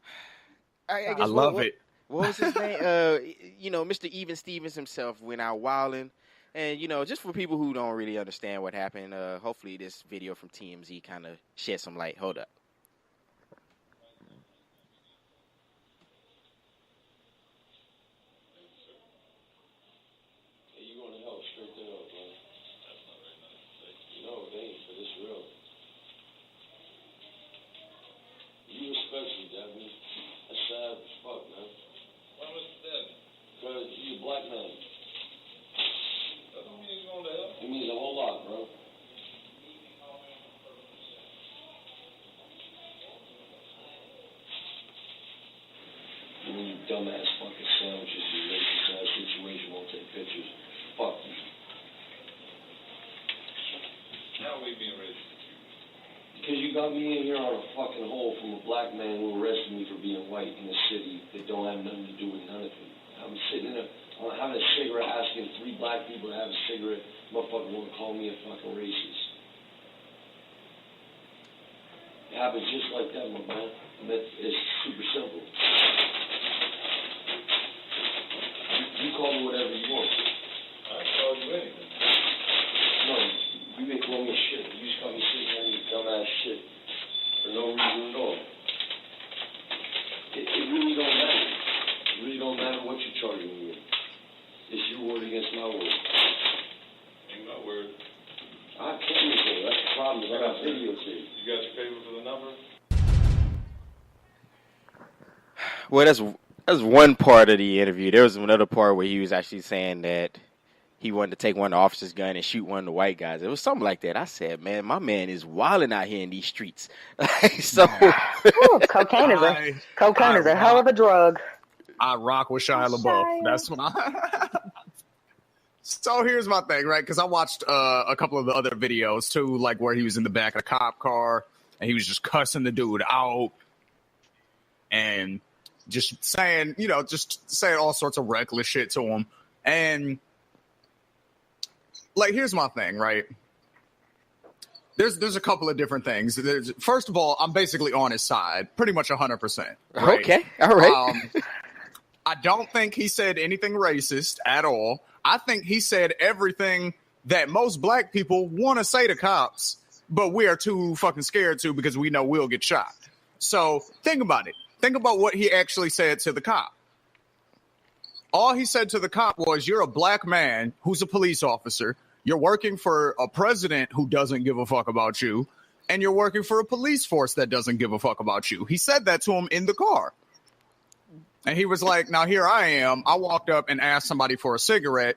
I love it. What was his name? Mr. Even Stevens himself went out wilding. And, just for people who don't really understand what happened, hopefully this video from TMZ kind of shed some light. Hold up. Because he's a black man. That don't mean he's going to hell. It means a whole lot, bro. You dumbass fucking sandwiches, you racist ass situation, won't take pictures. Fuck you. How are we being racist? Because you got me in here on a fucking hole from a black man who arrested me for being white in a city that don't have nothing to do with none of it. I'm sitting there, I'm having a cigarette, asking 3 black people to have a cigarette. Motherfucker want to call me a fucking racist. It happens just like that, my man. It's super simple. You call me whatever you want. I call you anything. No, you ain't call me shit. You just got me sitting here and you dumbass shit for no reason at all. It really don't matter. It really don't matter what you're charging me with. It's your word against my word. Ain't my word. I can't say that's the problem. I got videotape. You got your paper for the number? Well, that's one part of the interview. There was another part where he was actually saying that he wanted to take one of the officer's gun and shoot one of the white guys. It was something like that. I said, man, my man is wilding out here in these streets. So cocaine is a hell of a drug. I rock with Shia LaBeouf. That's what I... So here's my thing, right? Because I watched a couple of the other videos, too, like where he was in the back of a cop car, and he was just cussing the dude out, and just saying all sorts of reckless shit to him. And, like, here's my thing, right? There's a couple of different things. First of all, I'm basically on his side, pretty much 100%. Right? Okay, all right. I don't think he said anything racist at all. I think he said everything that most black people want to say to cops, but we are too fucking scared to because we know we'll get shot. So think about it. Think about what he actually said to the cop. All he said to the cop was, you're a black man who's a police officer. You're working for a president who doesn't give a fuck about you. And you're working for a police force that doesn't give a fuck about you. He said that to him in the car. And he was like, now here I am. I walked up and asked somebody for a cigarette.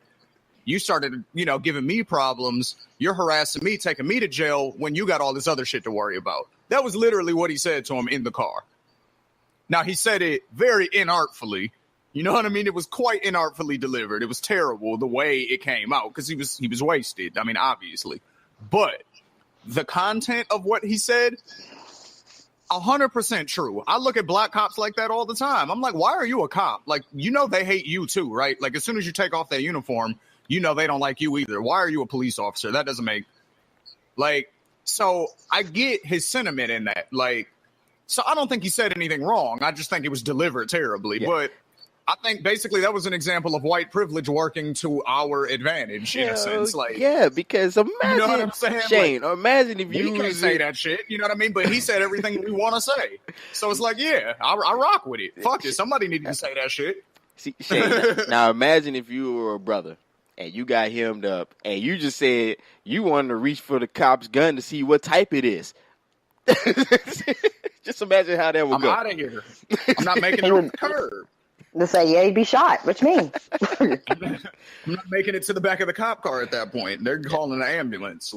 You started, giving me problems. You're harassing me, taking me to jail when you got all this other shit to worry about. That was literally what he said to him in the car. Now, he said it very inartfully. You know what I mean? It was quite inartfully delivered. It was terrible the way it came out because he was wasted. I mean, obviously. But the content of what he said, 100% true. I look at black cops like that all the time. I'm like, why are you a cop? Like, they hate you too, right? Like, as soon as you take off that uniform, they don't like you either. Why are you a police officer? That doesn't make, so I get his sentiment in that. So I don't think he said anything wrong. I just think it was delivered terribly. Yeah. But I think basically that was an example of white privilege working to our advantage in a sense. Because imagine, you know what I'm saying? Shane, imagine if you can't say that shit. You know what I mean? But he said everything we want to say. So it's like, I rock with it. Fuck it. Somebody needed to say that shit. See, Shane, now imagine if you were a brother and you got hemmed up and you just said you wanted to reach for the cop's gun to see what type it is. Just imagine how that would go. I'm out of here. I'm not making it on the curb. To say, he'd be shot. What you mean? I'm not making it to the back of the cop car at that point. They're calling an ambulance.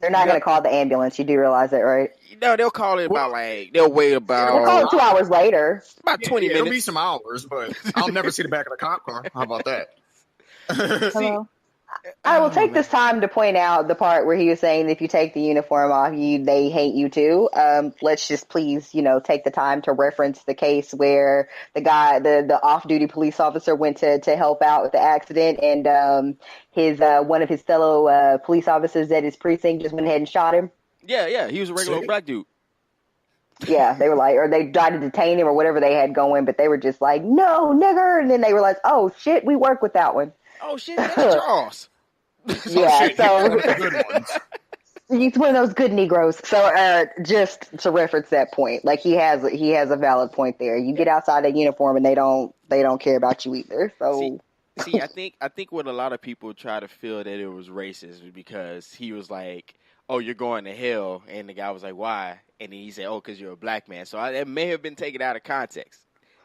They're not going to call the ambulance. You do realize that, right? No, they'll call it about they'll wait about. They'll call it 2 hours later. About 20 minutes. It'll be some hours, but I'll never see the back of the cop car. How about that? Hello. I will take this time to point out the part where he was saying if you take the uniform off, they hate you too. Let's just please, take the time to reference the case where the guy, the off-duty police officer went to help out with the accident, and his one of his fellow police officers at his precinct just went ahead and shot him. Yeah, he was a regular black dude. Yeah, they were like, or they tried to detain him or whatever they had going, but they were just like, no, nigger, and then they realized, oh shit, we work with that one. Oh shit, that's Charles. Yeah, so he's one of those good Negroes. So just to reference that point, like he has a valid point there. You get outside that uniform and they don't care about you either. So see, I think what a lot of people try to feel that it was racist because he was like, "Oh, you're going to hell," and the guy was like, "Why?" And then he said, "Oh, because you're a black man." So that may have been taken out of context.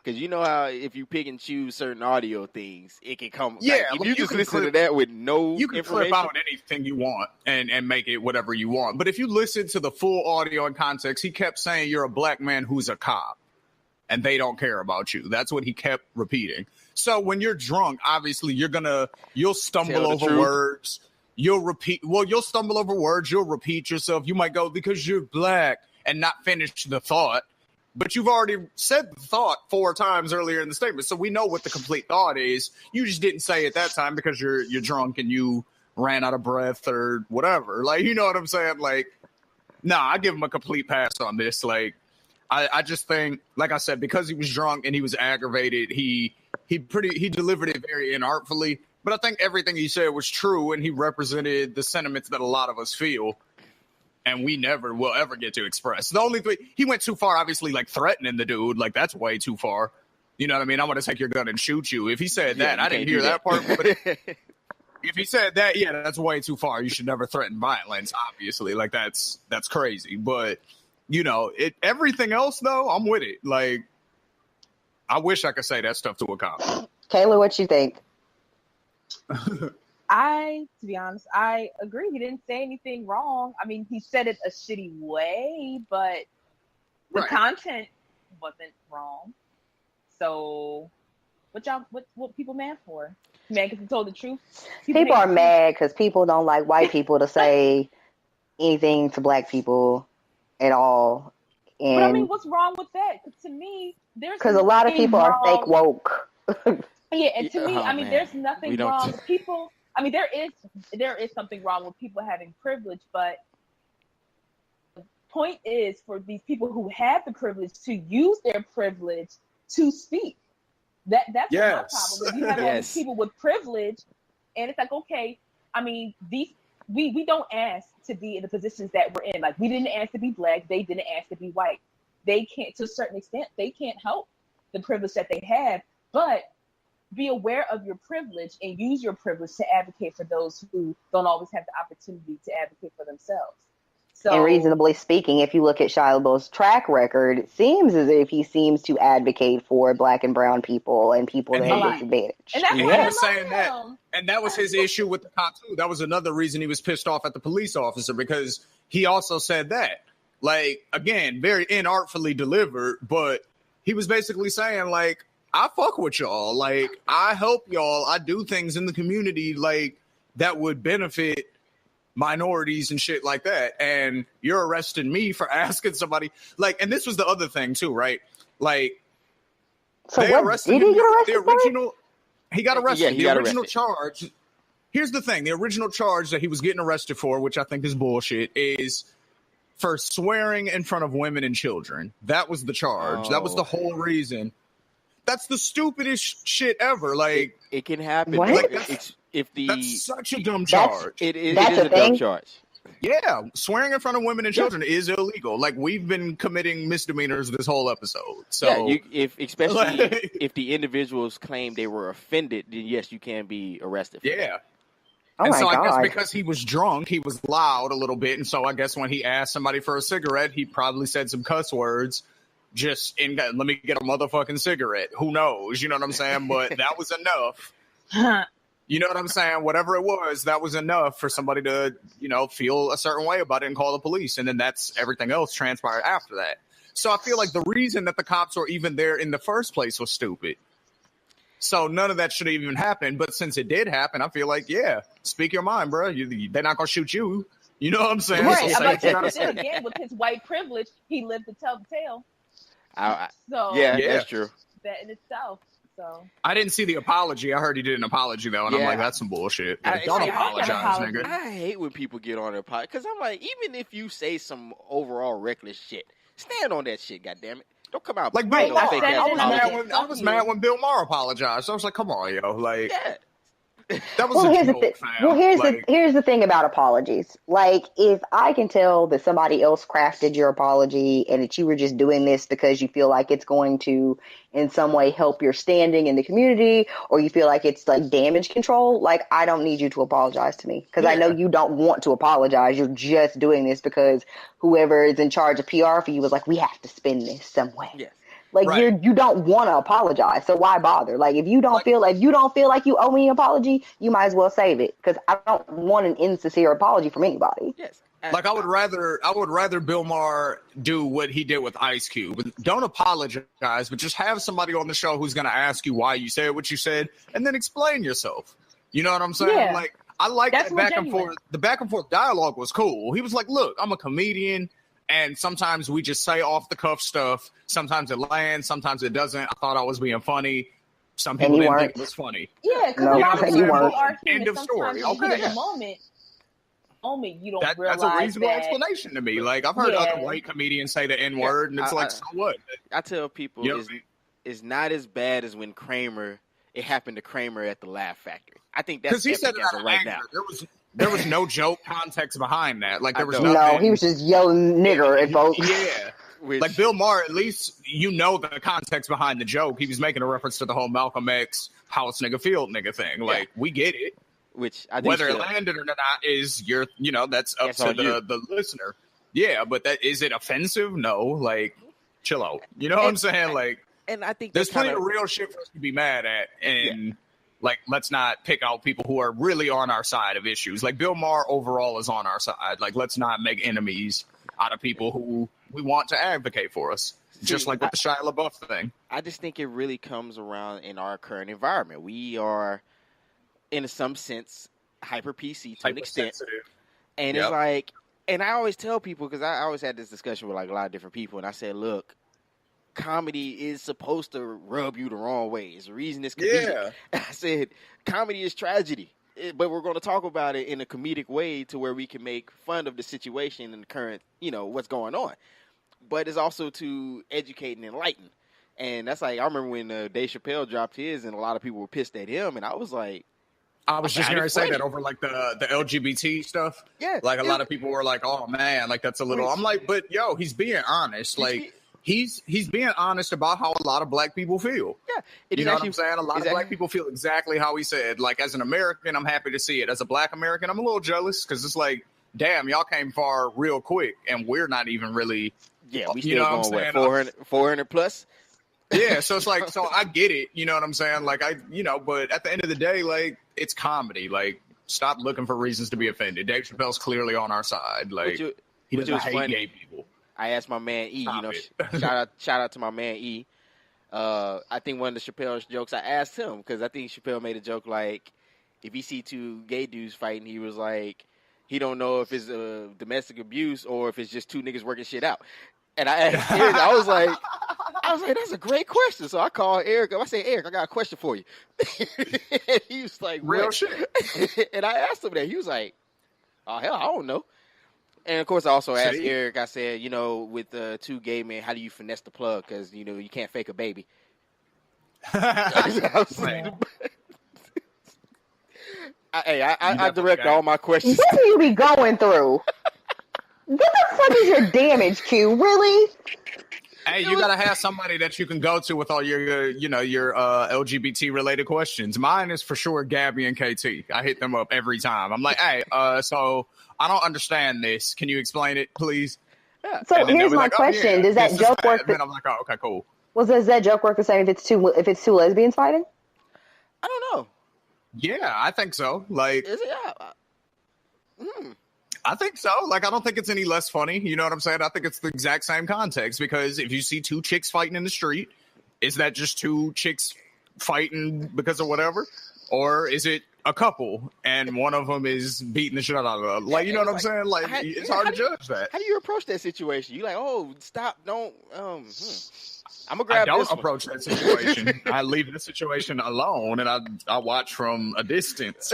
Because you know how if you pick and choose certain audio things, it can come. Yeah, like, if you just listen to that with no you can information, clip out anything you want and make it whatever you want. But if you listen to the full audio and context, he kept saying you're a black man who's a cop and they don't care about you. That's what he kept repeating. So when you're drunk, obviously you'll stumble over words. You'll stumble over words. You'll repeat yourself. You might go because you're black and not finish the thought. But you've already said the thought 4 times earlier in the statement, so we know what the complete thought is. You just didn't say it that time because you're drunk and you ran out of breath or whatever. Like, you know what I'm saying? Like, I give him a complete pass on this. Like, I just think, like I said, because he was drunk and he was aggravated, he delivered it very inartfully. But I think everything he said was true, and he represented the sentiments that a lot of us feel. And we never will ever get to express. The only thing, he went too far, obviously, like threatening the dude. Like, that's way too far. You know what I mean? I'm going to take your gun and shoot you. If he said that, I didn't hear that part. But if he said that, that's way too far. You should never threaten violence, obviously. Like, that's crazy. But, everything else, though, I'm with it. Like, I wish I could say that stuff to a cop. Kayla, what you think? To be honest, I agree. He didn't say anything wrong. I mean, he said it a shitty way, but the content wasn't wrong. So, what people mad for? Mad because he told the truth? People are mad because people don't like white people to say anything to black people at all. And but I mean, what's wrong with that? To me, because a lot of people are fake woke. Yeah, and to me, I mean, there's nothing wrong with people. I mean, there is something wrong with people having privilege, but the point is for these people who have the privilege to use their privilege to speak. That's my problem. You have all these people with privilege, and it's like, okay, I mean, we don't ask to be in the positions that we're in. Like, we didn't ask to be black, they didn't ask to be white. They can't, to a certain extent, they can't help the privilege that they have, but be aware of your privilege and use your privilege to advocate for those who don't always have the opportunity to advocate for themselves. So, and reasonably speaking, if you look at Shia Labeouf's track record, it seems as if he seems to advocate for black and brown people and people that are disadvantaged. And that's he was saying that, and that was his issue with the cop too. That was another reason he was pissed off at the police officer, because he also said that, like, again, very inartfully delivered, but he was basically saying, like, I fuck with y'all. Like, I help y'all. I do things in the community, like, that would benefit minorities and shit like that. And you're arresting me for asking somebody, like, and this was the other thing too, right? Like, so they arrested him. Did he get arrested? The original, he got arrested. Yeah, he got original arrested. Charge. Here's the thing: the original charge that he was getting arrested for, which I think is bullshit, is for swearing in front of women and children. That was the charge. That was the whole reason. That's the stupidest shit ever. Like, it can happen. What? Like, that's such a dumb charge. It is That's a dumb charge. Yeah, swearing in front of women and children is illegal. Like, we've been committing misdemeanors this whole episode. So, especially if the individuals claim they were offended, then yes, you can be arrested for that. Oh and my so God. I guess because he was drunk, he was loud a little bit, and so I guess when he asked somebody for a cigarette, he probably said some cuss words. Just let me get a motherfucking cigarette. Who knows? You know what I'm saying? But that was enough. You know what I'm saying? Whatever it was, that was enough for somebody to, feel a certain way about it and call the police. And then everything else transpired after that. So I feel like the reason that the cops were even there in the first place was stupid. So none of that should have even happened. But since it did happen, I feel like, yeah, speak your mind, bro. They're not going to shoot you. You know what I'm saying? Right. So then again, with his white privilege, he lived to tell the tale. That's true. That in itself. So I didn't see the apology. I heard he did an apology though, and I'm like, that's some bullshit. Don't apologize, nigga. I hate when people get on their podcast because I'm like, even if you say some overall reckless shit, stand on that shit, goddammit. Don't come out like Bill Maher. I was mad when Bill Maher apologized. I was like, come on, yo, like. Yeah. That was here's the thing about apologies. Like, if I can tell that somebody else crafted your apology and that you were just doing this because you feel like it's going to in some way help your standing in the community, or you feel like it's like damage control, like, I don't need you to apologize to me because I know you don't want to apologize. You're just doing this because whoever is in charge of PR for you was like, we have to spin this some way. Yes. Like, you don't want to apologize, so why bother? Like, if you don't feel like you owe me an apology, you might as well save it, because I don't want an insincere apology from anybody. Yes. Like, I would rather Bill Maher do what he did with Ice Cube. Don't apologize, but just have somebody on the show who's going to ask you why you said what you said, and then explain yourself. You know what I'm saying? Yeah. Like, I like that back and forth. The back and forth dialogue was cool. He was like, "Look, I'm a comedian." And sometimes we just say off the cuff stuff. Sometimes it lands. Sometimes it doesn't. I thought I was being funny. Some people didn't think it was funny. Yeah, because you weren't. End of story. Okay. In the moment you don't realize that's a reasonable explanation to me. Like, I've heard other white comedians say the N word, and it's like, so what? I tell people it's not as bad as when it happened to Kramer at the Laugh Factory. I think that's because he said it out of right anger. Now. There was no joke context behind that. Like, there was no, he was just yelling nigger at folks. Yeah. Like, Bill Maher, at least the context behind the joke. He was making a reference to the whole Malcolm X house nigga field nigga thing. Like, we get it. Which I whether it landed or not is that's up to the listener. Yeah, but is it offensive? No. Like, chill out. You know what I'm saying? Like, and I think there's plenty of real shit for us to be mad at, and like, let's not pick out people who are really on our side of issues. Like, Bill Maher overall is on our side. Like, let's not make enemies out of people who we want to advocate for us. Just like with the Shia Labeouf thing. I just think it really comes around in our current environment. We are, in some sense, hyper PC to an extent. And it's like, and I always tell people, because I always had this discussion with like a lot of different people, and I said, look, comedy is supposed to rub you the wrong way. It's the reason it's comedic. Yeah. I said, comedy is tragedy, but we're going to talk about it in a comedic way to where we can make fun of the situation and the current, what's going on. But it's also to educate and enlighten. And that's like, I remember when Dave Chappelle dropped his and a lot of people were pissed at him. And I was like, I was just going to say that over like the LGBT stuff. Yeah. Like, a lot of people were like, oh man, like, that's a little, I'm like, but yo, he's being honest. Like, He's being honest about how a lot of black people feel. Yeah. You know what I'm saying? A lot of black people feel exactly how he said. Like, as an American, I'm happy to see it. As a black American, I'm a little jealous because it's like, damn, y'all came far real quick, and we're not even really. Yeah, we still going, 400 plus? Yeah, so it's like, so I get it. You know what I'm saying? Like, but at the end of the day, like, it's comedy. Like, stop looking for reasons to be offended. Dave Chappelle's clearly on our side. Like, he doesn't hate gay people. I asked my man E, shout out to my man E. I think one of the Chappelle's jokes, I asked him, because I think Chappelle made a joke like, if he see two gay dudes fighting, he was like, he don't know if it's domestic abuse or if it's just two niggas working shit out. And I asked Eric, I was like, that's a great question. So I called Eric. I said, Eric, I got a question for you. And he was like, real shit. And I asked him that. He was like, oh, hell, I don't know. And, of course, I also asked Eric, I said, with two gay men, how do you finesse the plug? Because, you can't fake a baby. I direct all my questions. What do you be going through? What the fuck is your damage, Q? Really? Hey, you gotta have somebody that you can go to with all your LGBT related questions. Mine is for sure Gabby and KT. I hit them up every time. I'm like, hey, so I don't understand this. Can you explain it, please? Yeah. So here's my question: does that joke work? And then I'm like, oh, okay, cool. Well, does that joke work the same if it's two lesbians fighting? I don't know. Yeah, I think so. Like, Is it? I think so. Like, I don't think it's any less funny. You know what I'm saying? I think it's the exact same context, because if you see two chicks fighting in the street, is that just two chicks fighting because of whatever? Or is it a couple and one of them is beating the shit out of the other? Like, you know what I'm saying? Like, it's hard to judge that. How do you approach that situation? You like, oh, stop, don't. I'm gonna I grab don't this one. approach that situation. I leave the situation alone and I watch from a distance.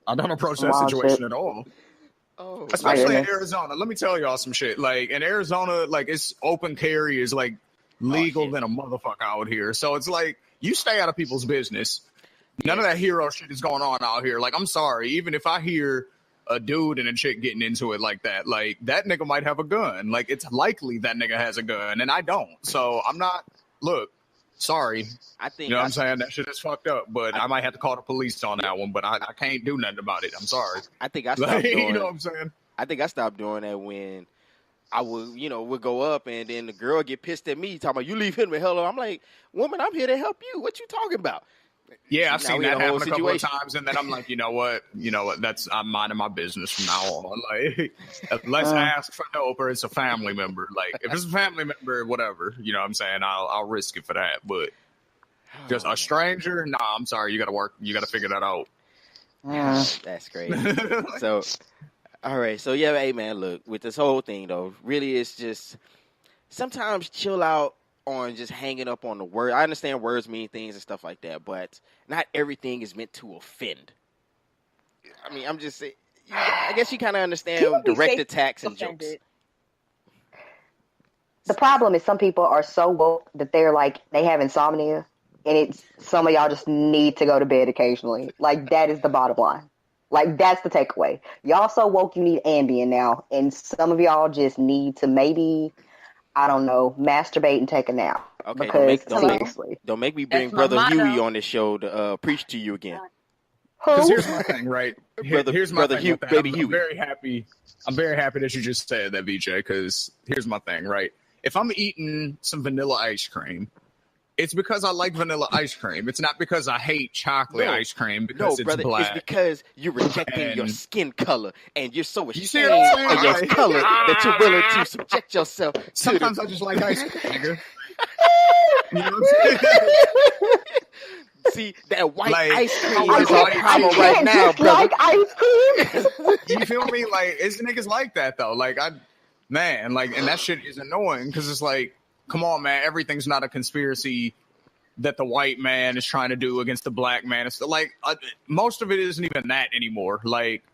I don't approach that situation at all. Oh, especially in Arizona. Let me tell y'all some shit. Like, in Arizona, like, it's open carry is like legal than a motherfucker out here. So it's like, you stay out of people's business. None of that hero shit is going on out here. Like, I'm sorry, even if I hear a dude and a chick getting into it like that, like, that nigga might have a gun. Like, it's likely that nigga has a gun, and I don't. So I'm not. Look. Sorry. I think, you know what I'm saying? That shit is fucked up, but I might have to call the police on that one, but I can't do nothing about it. I'm sorry. I think I stopped doing you know what I'm saying? I think I stopped doing that when I would go up and then the girl get pissed at me talking about, you leave him the hell alone. I'm like, woman, I'm here to help you. What you talking about? Yeah, I've seen that happen a couple of times, and then I'm like, you know what? I'm minding my business from now on. Like, let's ask for help, or it's a family member. Like, if it's a family member, whatever, you know what I'm saying? I'll risk it for that. But just a stranger, nah, I'm sorry. You got to figure that out. That's crazy. So, all right. So, yeah, hey, man, look, with this whole thing, though, really it's just sometimes chill out on just hanging up on the word. I understand words mean things and stuff like that, but not everything is meant to offend. I mean, I'm just saying, I guess you kind of understand direct attacks and jokes. The problem is some people are so woke that they're like, they have insomnia, and some of y'all just need to go to bed occasionally. Like, that is the bottom line. Like, that's the takeaway. Y'all so woke you need Ambien now, and some of y'all just need to maybe, I don't know, masturbate and take a nap. Okay, because don't make me bring Brother Huey on this show to preach to you again. Because here's my thing, right? Here's my Brother thing. Baby I'm Huey. very happy that you just said that, VJ, because here's my thing, right? If I'm eating some vanilla ice cream, it's because I like vanilla ice cream. It's not because I hate chocolate ice cream because it's black. It's because you're rejecting your skin color and you're so ashamed of of your color that you're willing to subject yourself to Sometimes I just like ice cream, nigga. You know what I'm saying? See, that white ice cream is our problem right now, brother. Like ice cream. You feel me? Like, it's niggas like that, though. Like, and that shit is annoying because it's like, come on, man, everything's not a conspiracy that the white man is trying to do against the black man. It's like, most of it isn't even that anymore. Like,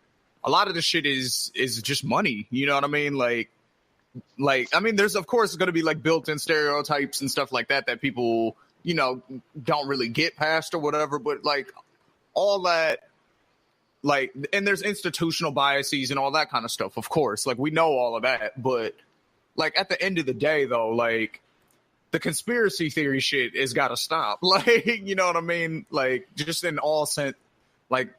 a lot of the shit is just money. You know what I mean? Like, I mean, there's, of course, going to be, like, built-in stereotypes and stuff like that people, you know, don't really get past or whatever. But, like, all that, like, and there's institutional biases and all that kind of stuff, of course. Like, we know all of that. But, like, at the end of the day, though, like, the conspiracy theory shit has got to stop. Like, you know what I mean? Like, just in all sense, like,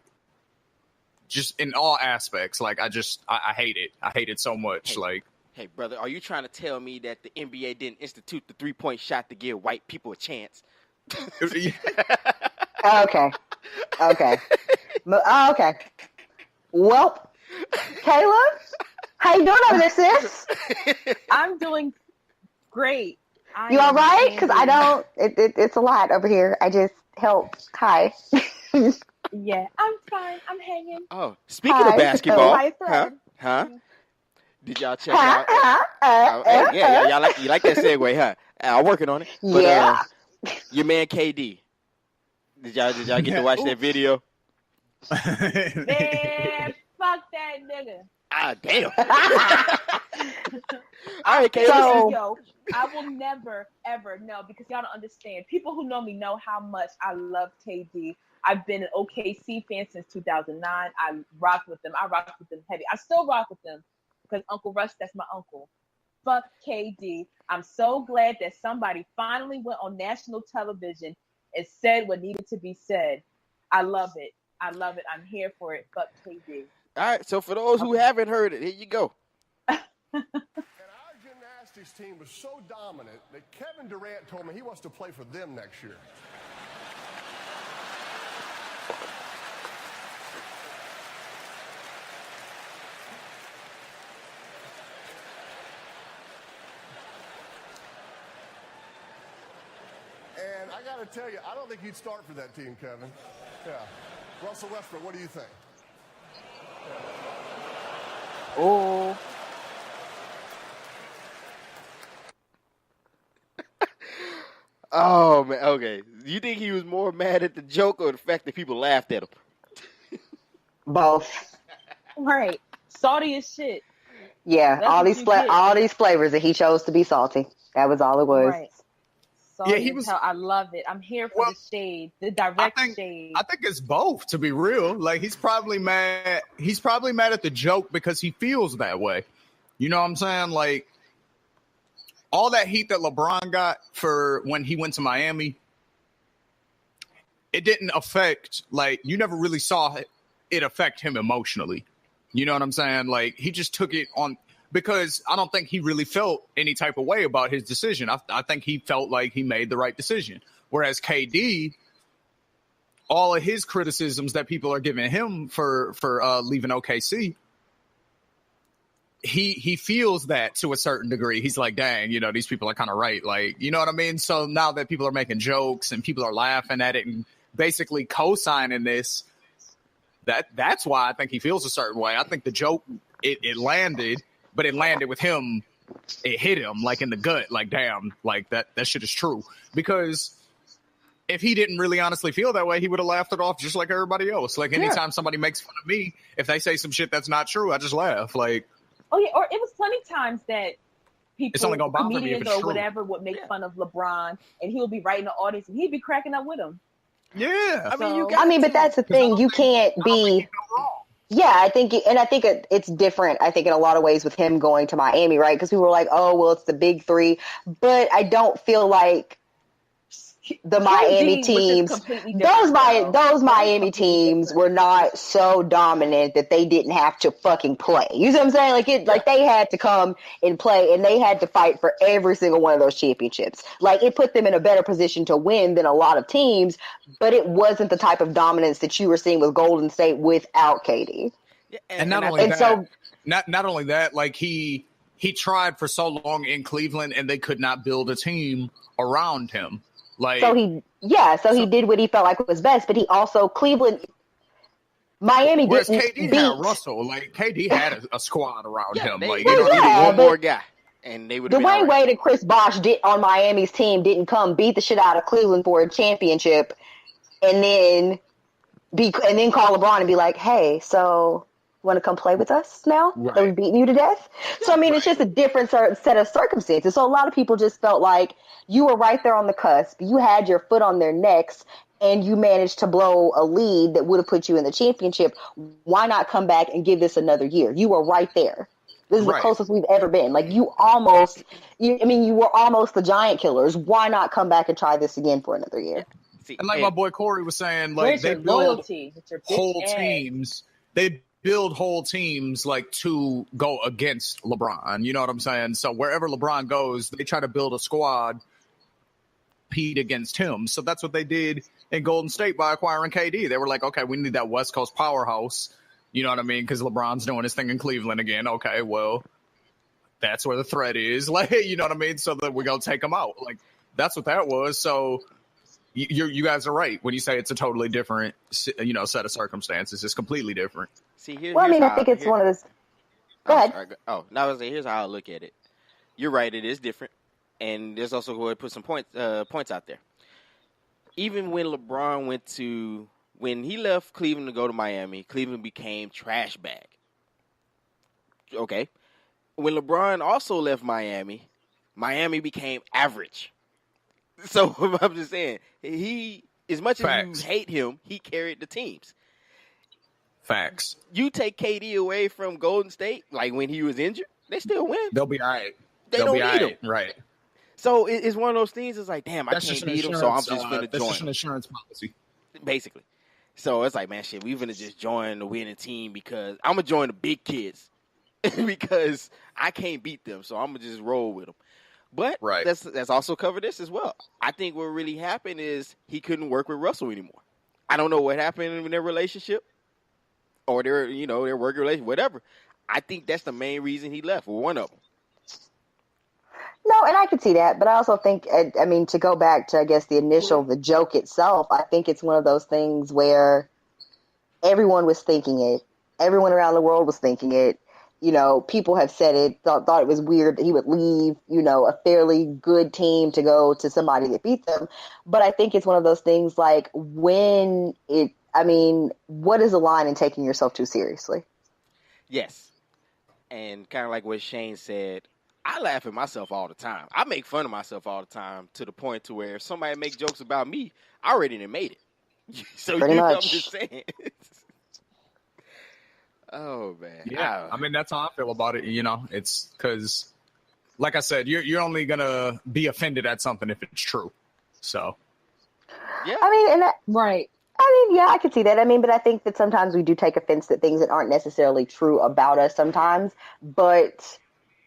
just in all aspects. Like, I hate it. I hate it so much. Hey, brother, are you trying to tell me that the NBA didn't institute the three-point shot to give white people a chance? Okay. Okay. Okay. Well, Kailah, how you doing over there, sis? I'm doing great. You all right? Because I don't. It's a lot over here. I just help. Hi. Yeah, I'm fine. I'm hanging. Oh, speaking of basketball, huh? Did y'all check out? Yeah, y'all like that segue, huh? I'm working on it. But, yeah. Your man KD. Did y'all get to watch that video? Man, fuck that nigga. Ah, damn. All right, Kayla. So, I will never, ever know, because y'all don't understand. People who know me know how much I love KD. I've been an OKC fan since 2009. I rock with them. I rock with them heavy. I still rock with them because Uncle Russ, that's my uncle. Fuck KD. I'm so glad that somebody finally went on national television and said what needed to be said. I love it. I love it. I'm here for it. Fuck KD. All right, so for those who haven't heard it, here you go. And our gymnastics team was so dominant that Kevin Durant told me he wants to play for them next year. And I got to tell you, I don't think you'd start for that team, Kevin. Yeah. Russell Westbrook, what do you think? Oh. Oh man, okay. You think he was more mad at the joke or the fact that people laughed at him? Both. Right. Salty as shit. Yeah, That's all what these you get. all these flavors that he chose to be salty. That was all it was. Right. Salty Yeah, he as was- hell. I love it. I'm here for Well, the shade, the direct shade. I think it's both, to be real. Like, he's probably mad. He's probably mad at the joke because he feels that way. You know what I'm saying? Like, all that heat that LeBron got for when he went to Miami, it didn't affect, like, you never really saw it affect him emotionally. You know what I'm saying? Like, he just took it on, because I don't think he really felt any type of way about his decision. I think he felt like he made the right decision. Whereas KD, all of his criticisms that people are giving him for leaving OKC, he feels that to a certain degree. He's like, dang, you know, these people are kind of right. Like, you know what I mean? So now that people are making jokes and people are laughing at it and basically co-signing this, that's why I think he feels a certain way. I think the joke, it landed, but it landed with him. It hit him like in the gut, like, damn, like that shit is true. Because if he didn't really honestly feel that way, he would have laughed it off just like everybody else. Like, anytime somebody makes fun of me, if they say some shit that's not true, I just laugh. Like, Oh yeah, or it was plenty times that people, It's only gonna bother me if comedians it's or true. whatever, would make fun of LeBron, and he would be right in the audience, and he'd be cracking up with him. yeah. I mean, you So- got But that's the thing. You can't be. Yeah, I think it's different. I think in a lot of ways with him going to Miami, right? Because people were like, "Oh, well, it's the big three," but I don't feel like the Miami KD was just teams, completely different, though. those Miami Completely teams different. were not so dominant that they didn't have to fucking play. You see what I'm saying? Like they had to come and play, and they had to fight for every single one of those championships. Like, it put them in a better position to win than a lot of teams, but it wasn't the type of dominance that you were seeing with Golden State without KD. Yeah, And not only that, not only that, like he tried for so long in Cleveland, and they could not build a team around him. Like, he did what he felt like was best, but he also Miami whereas didn't KD beat had Russell, like KD had a squad around him. They, Like, they you know needed what I mean? one more guy, and they would have been Dwayne all right. Wade and Chris Bosh did on Miami's team didn't come beat the shit out of Cleveland for a championship, and then call LeBron and be like, "Hey, so want to come play with us now that we've beaten you to death?" So I mean, it's just a different set of circumstances. So a lot of people just felt like you were right there on the cusp. You had your foot on their necks, and you managed to blow a lead that would have put you in the championship. Why not come back and give this another year? You were right there. This is the closest we've ever been. Like, you were almost the Giant Killers. Why not come back and try this again for another year? See, And like my boy Corey was saying, like, Where's they your build loyalty with your bitch whole ass? teams. They build whole teams like to go against LeBron. You know what I'm saying? So wherever LeBron goes, they try to build a squad compete against him. So that's what they did in Golden State by acquiring KD. They were like, okay, we need that West Coast powerhouse. You know what I mean? Because LeBron's doing his thing in Cleveland again. Okay, well, that's where the threat is. Like, you know what I mean? So that we're going to take him out. Like, that's what that was. So you guys are right when you say it's a totally different, set of circumstances. It's completely different. See, here's I think it's one of those. Go ahead. Sorry, now I was saying, here's how I look at it. You're right, it is different, and there's also going to put some points out there. Even when LeBron when he left Cleveland to go to Miami, Cleveland became trash bag. Okay, when LeBron also left Miami, Miami became average. So I'm just saying, he, as much as you hate him, he carried the teams. Facts. You take KD away from Golden State, like when he was injured, they still win. They'll be all right. They don't need him. Right. So it's one of those things. It's like, damn, I can't beat him, so I'm just going to That's join just an him. insurance policy. Basically. So it's like, man, shit, we're going to just join the winning team because I'm going to join the big kids because I can't beat them, so I'm going to just roll with them. But that's also covered this as well. I think what really happened is he couldn't work with Russell anymore. I don't know what happened in their relationship or their work relationship, whatever. I think that's the main reason he left, or one of them. No, and I could see that, but I also think, I mean, to go back to, I guess, the joke itself, I think it's one of those things where everyone was thinking it. Everyone around the world was thinking it. You know, people have said it, thought it was weird that he would leave, a fairly good team to go to somebody that beat them. But I think it's one of those things like what is the line in taking yourself too seriously? Yes. And kind of like what Shane said, I laugh at myself all the time. I make fun of myself all the time to the point to where if somebody make jokes about me, I already done made it. So Pretty much. I'm just saying. Oh, man. Yeah, I mean, that's how I feel about it. It's because, like I said, you're only going to be offended at something if it's true. So. Yeah. I mean, Right. I mean, yeah, I could see that. I mean, but I think that sometimes we do take offense at things that aren't necessarily true about us sometimes. But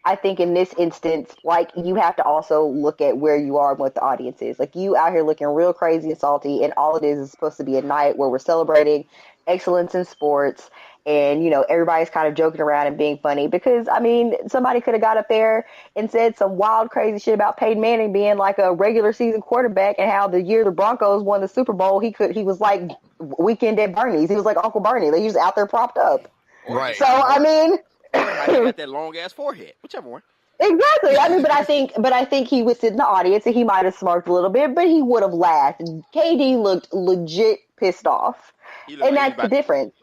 I think in this instance, like, you have to also look at where you are and what the audience is. Like, you out here looking real crazy and salty, and all it is supposed to be a night where we're celebrating excellence in sports. And, everybody's kind of joking around and being funny because, I mean, somebody could have got up there and said some wild, crazy shit about Peyton Manning being like a regular season quarterback and how the year the Broncos won the Super Bowl, he was like Weekend at Bernie's. He was like Uncle Bernie. He was out there propped up. Right. So, I mean. He got that long ass forehead, whichever one. Exactly. I mean, but I think he would sit in the audience and he might have smirked a little bit, but he would have laughed. KD looked legit pissed off. And that's the difference.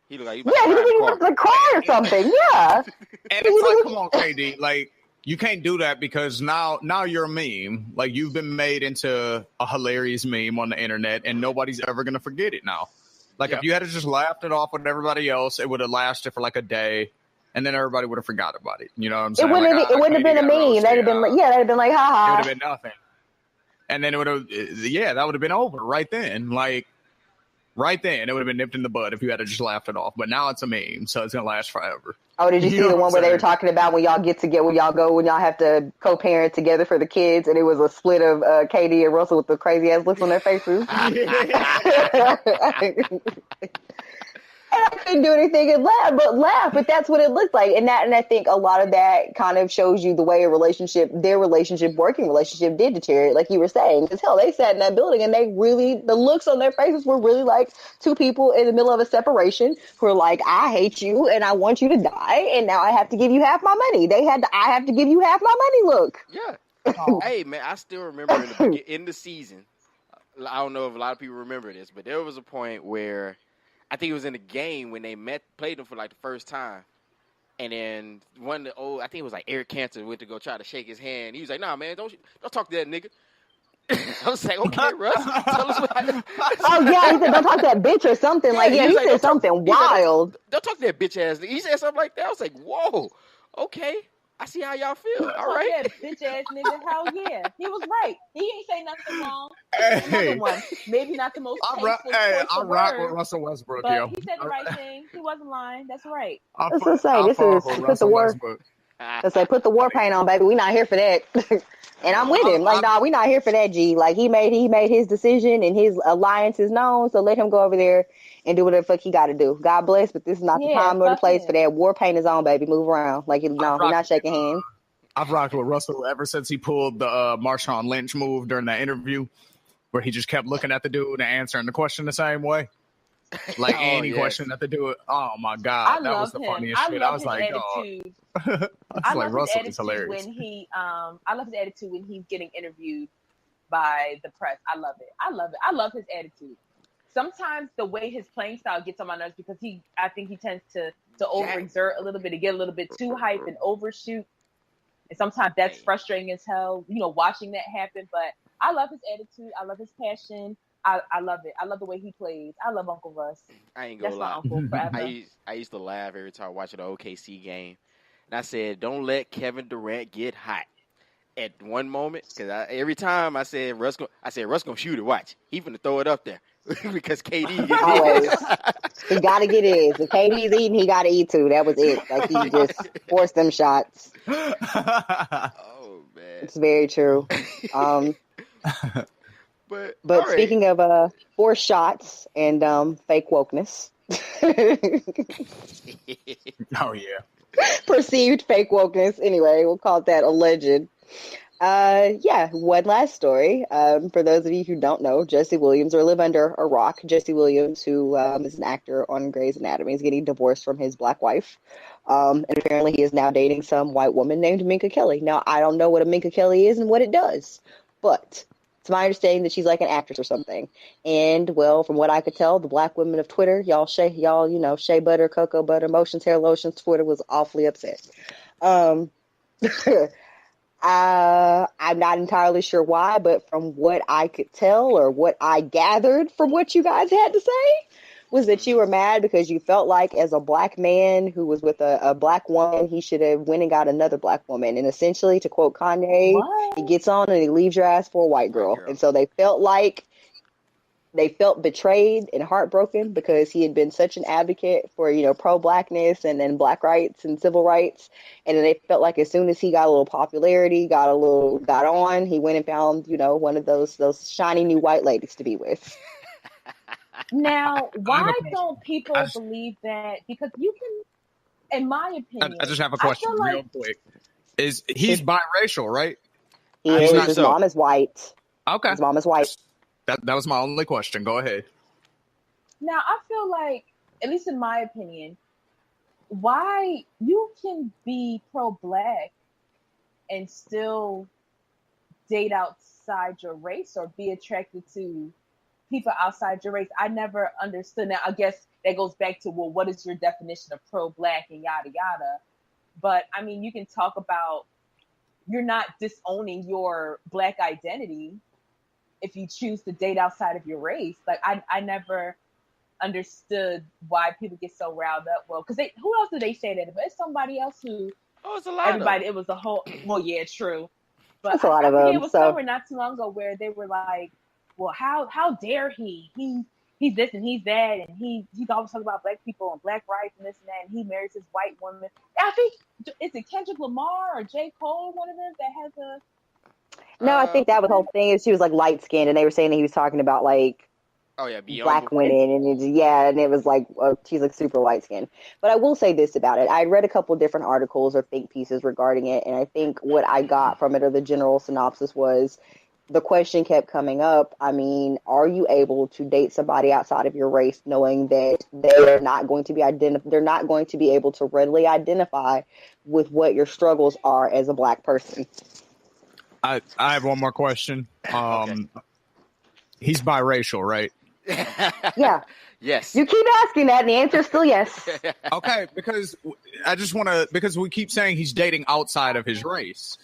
He looked like he was about to cry or something. Yeah. And it's like, come on, KD. Like, you can't do that because now you're a meme. Like, you've been made into a hilarious meme on the internet, and nobody's ever going to forget it now. Like, if you had to just laughed it off with everybody else, it would have lasted for like a day, and then everybody would have forgot about it. You know what I'm saying? It wouldn't have been a meme. That'd have been like, haha. It would have been nothing. And then it would have, that would have been over right then. Like, right then, it would have been nipped in the bud if you had to just laugh it off. But now it's a meme, so it's going to last forever. Oh, did you see the one where they were talking about when y'all have to co-parent together for the kids, and it was a split of KD and Russell with the crazy ass looks on their faces? And I couldn't do anything but laugh. But that's what it looked like. And I think a lot of that kind of shows you the way their working relationship did deteriorate, like you were saying. Because hell, they sat in that building and the looks on their faces were really like two people in the middle of a separation who are like, I hate you and I want you to die. And now I have to give you half my money. I have to give you half my money look. Yeah. Hey, man, I still remember in the season, I don't know if a lot of people remember this, but there was a point where I think it was in the game when they played them for like the first time. And then I think it was like Eric Cantor went to go try to shake his hand. He was like, nah, man, don't talk to that nigga. I was like, okay, Russ, tell us what happened. Oh, yeah, he said, don't talk to that bitch or something. He said something wild. Don't talk to that bitch ass nigga. He said something like that. I was like, whoa, okay. I see how y'all feel. All right. Yeah, bitch ass nigga. Hell yeah. He was right. He ain't say nothing wrong. Hey. Another one. Maybe not the most tasteful I rock with Russell Westbrook, but yo. he said the right thing. He wasn't lying. That's right. That's what I'm saying. Put the war paint on, baby. We not here for that. And I'm with him. Like, nah, we not here for that, G. Like, he made his decision and his alliance is known, so let him go over there and do whatever the fuck he got to do. God bless, but this is not the time nor the place for that. War paint is on, baby. Move around. Like, we're not shaking hands. I've rocked with Russell ever since he pulled the Marshawn Lynch move during that interview where he just kept looking at the dude and answering the question the same way. Like, any question that the dude, oh, my God. That was the funniest shit. I was like, attitude. I was like, Russell is hilarious. I love his attitude when he's getting interviewed by the press. I love it. I love his attitude. Sometimes the way his playing style gets on my nerves because I think he tends to overexert a little bit, to get a little bit too hype and overshoot. And sometimes that's frustrating as hell, watching that happen. But I love his attitude. I love his passion. I love it. I love the way he plays. I love Uncle Russ. I ain't gonna lie. That's my uncle forever. I used to laugh every time watching the OKC game. And I said, don't let Kevin Durant get hot. At one moment, because every time I said Russ gonna shoot it. Watch, he finna throw it up there because KD always. He gotta get his. If KD's eating, he gotta eat too. That was it. Like he just forced them shots. Oh man, it's very true. But But speaking of forced shots and fake wokeness, Oh yeah. perceived fake wokeness. Anyway, we'll call that alleged. One last story. For those of you who don't know, Jesse Williams, or live under a rock, Jesse Williams, who is an actor on Grey's Anatomy, is getting divorced from his black wife. And apparently he is now dating some white woman named Minka Kelly. Now, I don't know what a Minka Kelly is and what it does, but it's my understanding that she's like an actress or something. And, well, from what I could tell, the black women of Twitter, shea butter, cocoa butter, motions, hair lotions, Twitter was awfully upset. I'm not entirely sure why, but from what I could tell or what I gathered from what you guys had to say was that you were mad because you felt like as a black man who was with a black woman, he should have went and got another black woman. And essentially, to quote Kanye, he gets on and he leaves your ass for a white girl. And so they felt betrayed and heartbroken because he had been such an advocate for, pro-blackness and then black rights and civil rights. And then they felt like as soon as he got a little popularity, got on, he went and found, one of those shiny new white ladies to be with. Now, why don't people believe that? Because you can, in my opinion, I just have a question real quick. He's biracial, right? He is. His mom is white. Okay. His mom is white. That was my only question. Go ahead. Now, I feel like, at least in my opinion, why you can be pro-black and still date outside your race or be attracted to people outside your race. I never understood. Now, I guess that goes back to, well, what is your definition of pro-black and yada, yada. But, I mean, you can talk about you're not disowning your black identity if you choose to date outside of your race. Like, I never understood why people get so riled up. Well, because who else did they say that? But it's somebody else who. Oh, it's a lot. Everybody. It was a whole. Well, yeah, true. But it's a lot of them. It was somewhere not too long ago where they were like, "Well, how dare he? He's this and he's that, and he's always talking about black people and black rights and this and that, and he marries his white woman." I think is it Kendrick Lamar or J. Cole, one of them that has a. No, I think that was the whole thing. Is she was like light skinned, and they were saying that he was talking about like black women, and it was like she's like super light skinned. But I will say this about it: I read a couple of different articles or think pieces regarding it, and I think what I got from it, or the general synopsis, was the question kept coming up. I mean, are you able to date somebody outside of your race, knowing that they're not going to be they're not going to be able to readily identify with what your struggles are as a black person? I have one more question. Okay. He's biracial, right? Yeah. Yes. You keep asking that, and the answer is still yes. Okay, because I just want to, because we keep saying he's dating outside of his race.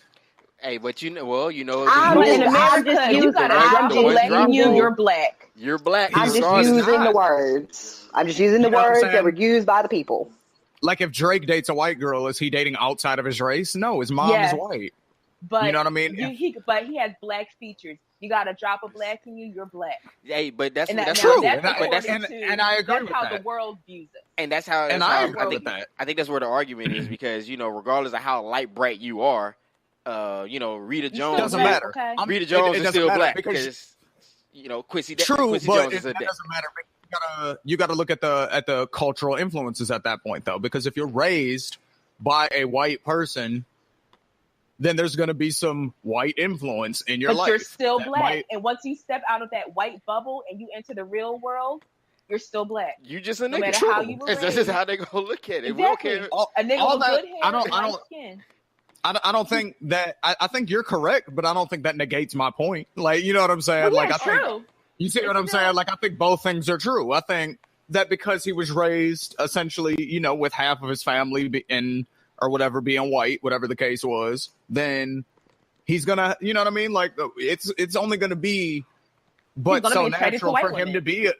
Hey, but in America, you gotta letting you're black. You're black. I'm just using the words. I'm just using the words that were used by the people. Like if Drake dates a white girl, is he dating outside of his race? No, his mom is white. But you know what I mean? But he has black features. You got a drop of black in you, you're black. Hey, but that's true. And I agree with that. That's how the world views it. And that's how. And I agree with that. I think that's where the argument is because regardless of how light bright you are, Rita Jones doesn't matter. Okay. Rita Jones is still black because Quincy. True, Quincy but Jones is that dead. doesn't matter. You got to look at the cultural influences at that point, though, because if you're raised by a white person, then there's going to be some white influence in your life. But you're still black. And once you step out of that white bubble and you enter the real world, you're still black. You just a nigga. No matter how you were raised. This is how they gonna look at it. Exactly. We don't care. A nigga with good hair and light skin. I don't think that. I think you're correct, but I don't think that negates my point. Like, you know what I'm saying? Well, like, I true. think you see what I'm saying. Like, I think both things are true. I think that because he was raised essentially, with half of his family or whatever being white, whatever the case was, then he's gonna, you know what I mean? Like, it's only gonna be, but so natural for him to be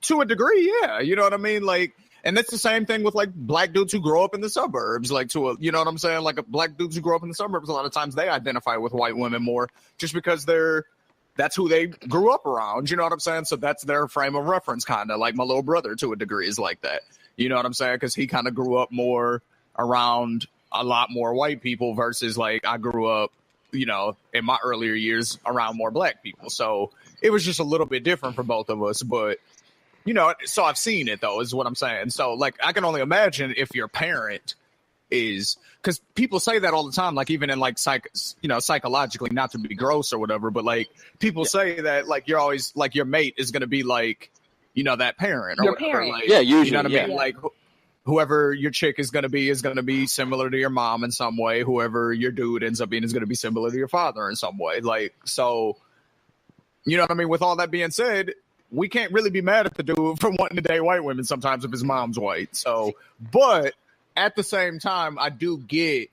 to a degree, yeah. You know what I mean? Like. And that's the same thing with like black dudes who grow up in the suburbs, like you know what I'm saying? Like black dudes who grow up in the suburbs, a lot of times they identify with white women more just because that's who they grew up around. You know what I'm saying? So that's their frame of reference, kind of like my little brother to a degree is like that. You know what I'm saying? Because he kind of grew up more around a lot more white people versus like I grew up, in my earlier years around more black people. So it was just a little bit different for both of us. But, so I've seen it, though, is what I'm saying. So, like, I can only imagine if your parent is, because people say that all the time, like, even in, like, psychologically, not to be gross or whatever, but, like, people say that, like, you're always, like, your mate is going to be, like, that parent. Or your whatever. parent. Like, yeah, usually. You know what I mean? Yeah. Like, whoever your chick is going to be similar to your mom in some way. Whoever your dude ends up being is going to be similar to your father in some way. Like, so, you know what I mean? With all that being said, we can't really be mad at the dude for wanting to date white women sometimes if his mom's white. So, but at the same time, I do get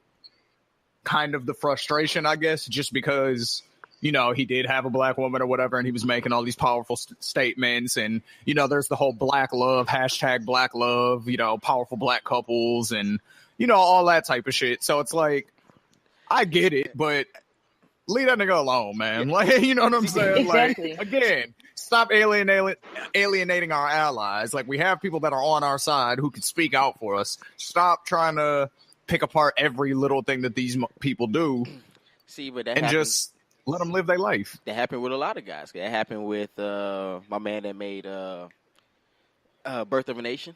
kind of the frustration, I guess, just because, he did have a black woman or whatever, and he was making all these powerful statements. And, there's the whole black love, hashtag black love, powerful black couples and, all that type of shit. So it's like, I get it, but leave that nigga alone, man. Like, you know what I'm saying? Exactly. Like, again, stop alienating our allies. Like, we have people that are on our side who can speak out for us. Stop trying to pick apart every little thing that these people do. See, but that and happens, just let them live their life. That happened with a lot of guys. That happened with my man that made Birth of a Nation.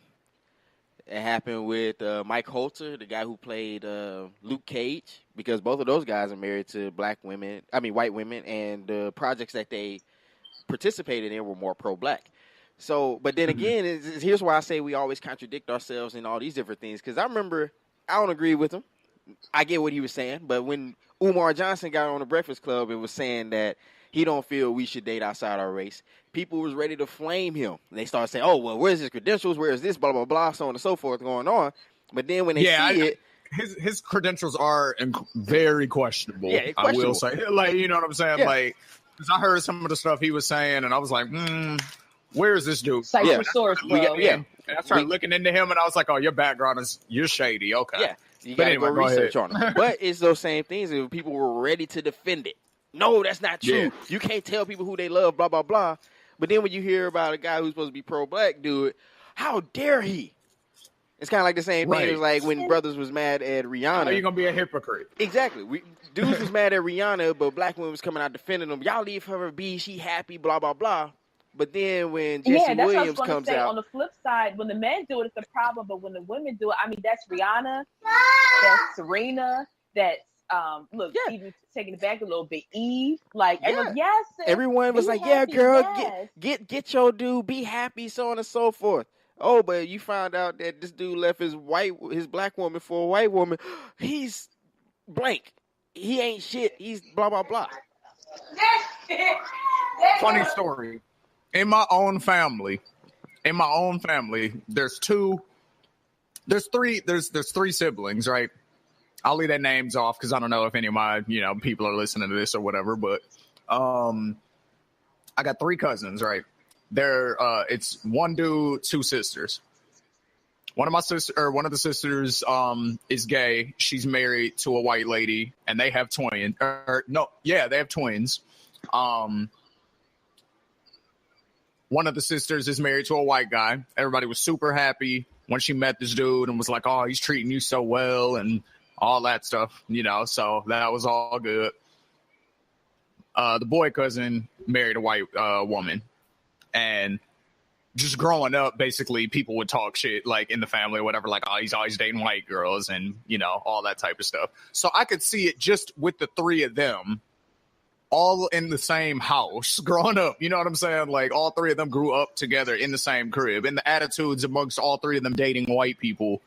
It happened with Mike Holter, the guy who played Luke Cage, because both of those guys are married to white women, and the projects that they participated in were more pro-black. So, but then again, here's why I say we always contradict ourselves in all these different things, because I remember, I don't agree with him. I get what he was saying, but when Umar Johnson got on the Breakfast Club and was saying that he don't feel we should date outside our race, people was ready to flame him. They started saying, oh, well, where's his credentials? Where is this? Blah, blah, blah, so on and so forth going on. But then when they see it. His credentials are very questionable, yeah, I will say. Like, you know what I'm saying? Yeah. Like, because I heard some of the stuff he was saying, and I was like, where is this dude? Cite your source, bro. And I started looking into him, and I was like, oh, your background you're shady. Okay. Yeah. You got to go research on it. But it's those same things if people were ready to defend it. No, that's not true. Yeah. You can't tell people who they love, blah, blah, blah. But then when you hear about a guy who's supposed to be pro-black do it, how dare he? It's kind of like the same thing. It was like when brothers was mad at Rihanna. How you going to be a hypocrite? Exactly. Dudes was mad at Rihanna, but black women was coming out defending them. Y'all leave her be. She happy, blah, blah, blah. But then when Jesse Williams comes out. On the flip side, when the men do it, it's a problem. But when the women do it, I mean, that's Rihanna, that's Serena, that's, even taking it back a little bit, Eve. Like, everyone was like, yeah, girl, get your dude, be happy, so on and so forth. Oh, but you found out that this dude left his black woman for a white woman. He's blank. He ain't shit. He's blah, blah, blah. Funny story. In my own family, there's three siblings, right? I'll leave their names off because I don't know if any of my, people are listening to this or whatever, but I got three cousins, right? It's one dude, two sisters. One of the sisters is gay. She's married to a white lady, and they have twins. They have twins. One of the sisters is married to a white guy. Everybody was super happy when she met this dude and was like, oh, he's treating you so well and all that stuff, so that was all good. The boy cousin married a white woman, and just growing up, basically people would talk shit like in the family or whatever, like, oh, he's always dating white girls and, all that type of stuff. So I could see it just with the three of them all in the same house growing up. You know what I'm saying? Like, all three of them grew up together in the same crib, and the attitudes amongst all three of them dating white people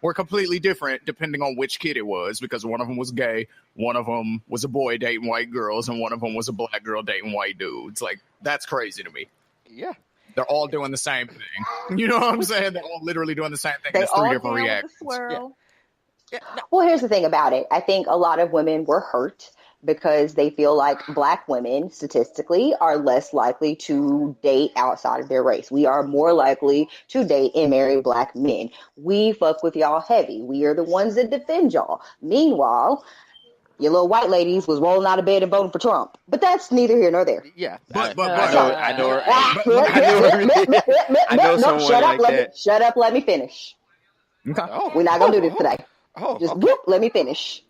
were completely different depending on which kid it was, because one of them was gay, one of them was a boy dating white girls, and one of them was a black girl dating white dudes. Like, that's crazy to me. Yeah. They're all doing the same thing. You know what I'm saying? They're all literally doing the same thing. There's three different reactions. Yeah. Well, here's the thing about it. I think a lot of women were hurt because they feel like black women statistically are less likely to date outside of their race. We are more likely to date and marry black men. We fuck with y'all heavy. We are the ones that defend y'all. Meanwhile, your little white ladies was rolling out of bed and voting for Trump. But that's neither here nor there. Yeah. I know someone shut up, like that. Shut up, let me finish. Okay. We're not going to do this today. Oh, Just okay. whoop, let me finish.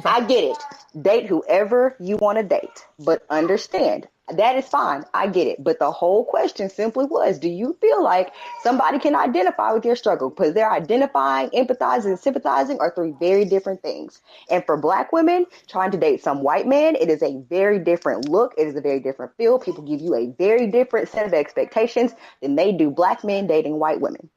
I get it. Date whoever you want to date, but understand that is fine. I get it. But the whole question simply was, do you feel like somebody can identify with your struggle? Because they're identifying, empathizing, and sympathizing are three very different things. And for Black women, trying to date some white man, it is a very different look. It is a very different feel. People give you a very different set of expectations than they do Black men dating white women.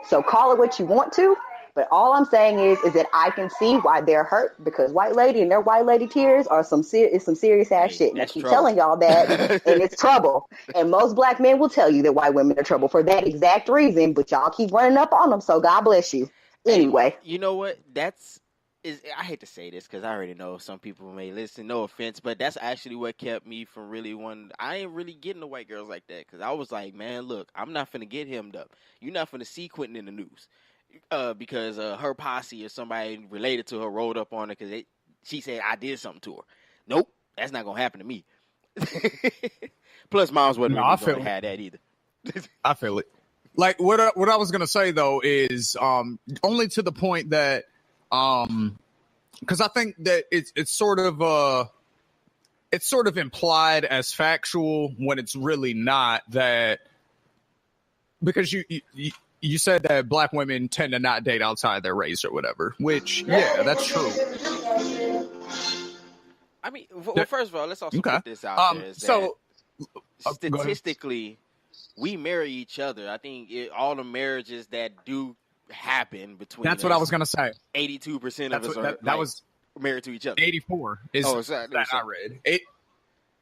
So call it what you want to. But all I'm saying is that I can see why they're hurt, because white lady and their white lady tears are some serious ass shit. And I keep telling y'all that, and it's trouble. And most Black men will tell you that white women are trouble for that exact reason, but y'all keep running up on them. So God bless you. Anyway, you know what? I hate to say this because I already know some people may listen. No offense, but that's actually what kept me from really wanting. I ain't really getting the white girls like that because I was like, man, look, I'm not finna get hemmed up. You're not finna see Quentin in the news. Because her posse or somebody related to her rolled up on her because she said I did something to her. Nope, that's not gonna happen to me. Plus, moms wasn't really gonna have that either. I feel it. Like what I was gonna say though is only to the point that because I think that it's sort of implied as factual when it's really not, that because you said that Black women tend to not date outside their race or whatever, which, yeah, that's true. I mean, well, first of all, let's also put this out there. Statistically, we marry each other. I think all the marriages that do happen between That's what I was going to say. 82% of us are married to each other. 84 is that I read.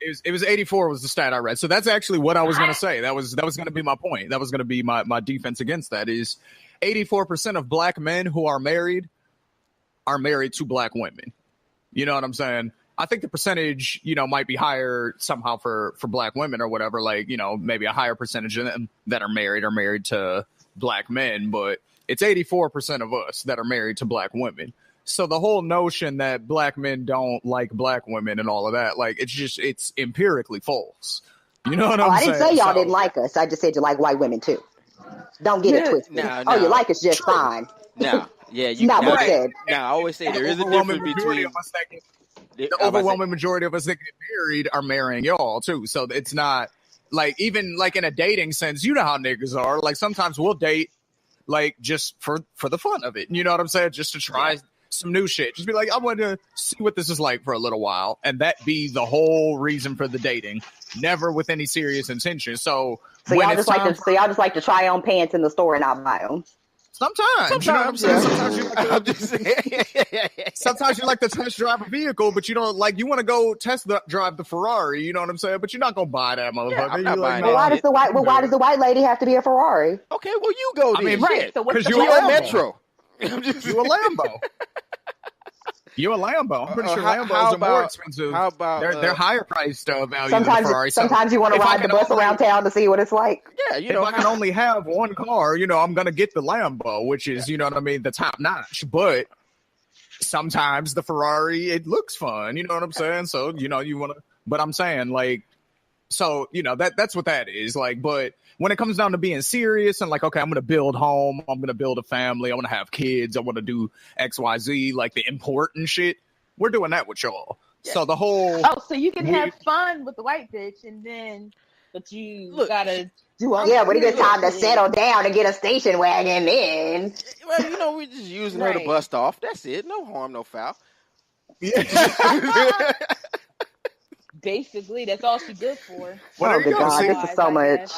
It was 84 was the stat I read. So that's actually what I was going to say. That was going to be my point. That was going to be my defense against that is 84% of Black men who are married to Black women. You know what I'm saying? I think the percentage, might be higher somehow for Black women or whatever, like, maybe a higher percentage of them that are married to Black men, but it's 84% of us that are married to Black women. So the whole notion that Black men don't like Black women and all of that, like, it's empirically false. You know what I'm saying? I didn't say y'all didn't like us. I just said you like white women too. Don't get it twisted. You like us just fine. No, yeah, you not what I said. Now, I always say there is a difference between the overwhelming majority of us that get married are marrying y'all too. So it's not like, even like in a dating sense, you know how niggas are. Like sometimes we'll date like just for the fun of it. You know what I'm saying? Just to try some new shit. Just be like, I want to see what this is like for a little while, and that be the whole reason for the dating. Never with any serious intention. So y'all just like to try on pants in the store and not buy them. Sometimes you know what I'm saying? Sometimes you like to test drive a vehicle, but you don't like. You want to go test drive the Ferrari. You know what I'm saying? But you're not gonna buy that motherfucker. Yeah, I'm not buying why does the white lady have to be a Ferrari? Okay, well you go. I mean, right? Because you're a Metro. You a Lambo. You a Lambo. I'm pretty sure Lambos are more expensive. How about they're higher priced value than Ferrari. Sometimes you want to ride the bus around town to see what it's like. Yeah, if I can only have one car, I'm gonna get the Lambo, which is you know what I mean, the top notch. But sometimes the Ferrari, it looks fun. You know what I'm saying? So you want to. But I'm saying like, so that's what that is like. But when it comes down to being serious and like, okay, I'm going to build home, I'm going to build a family, I want to have kids, I want to do X, Y, Z, like the important shit, we're doing that with y'all. Yeah. So the whole... Oh, so you can have fun with the white bitch but you got to do all... Yeah, when it gets time to settle down and get a station wagon in. Well, we're just using her to bust off. That's it. No harm, no foul. Yeah. Basically, that's all she's good for. God, this is so much.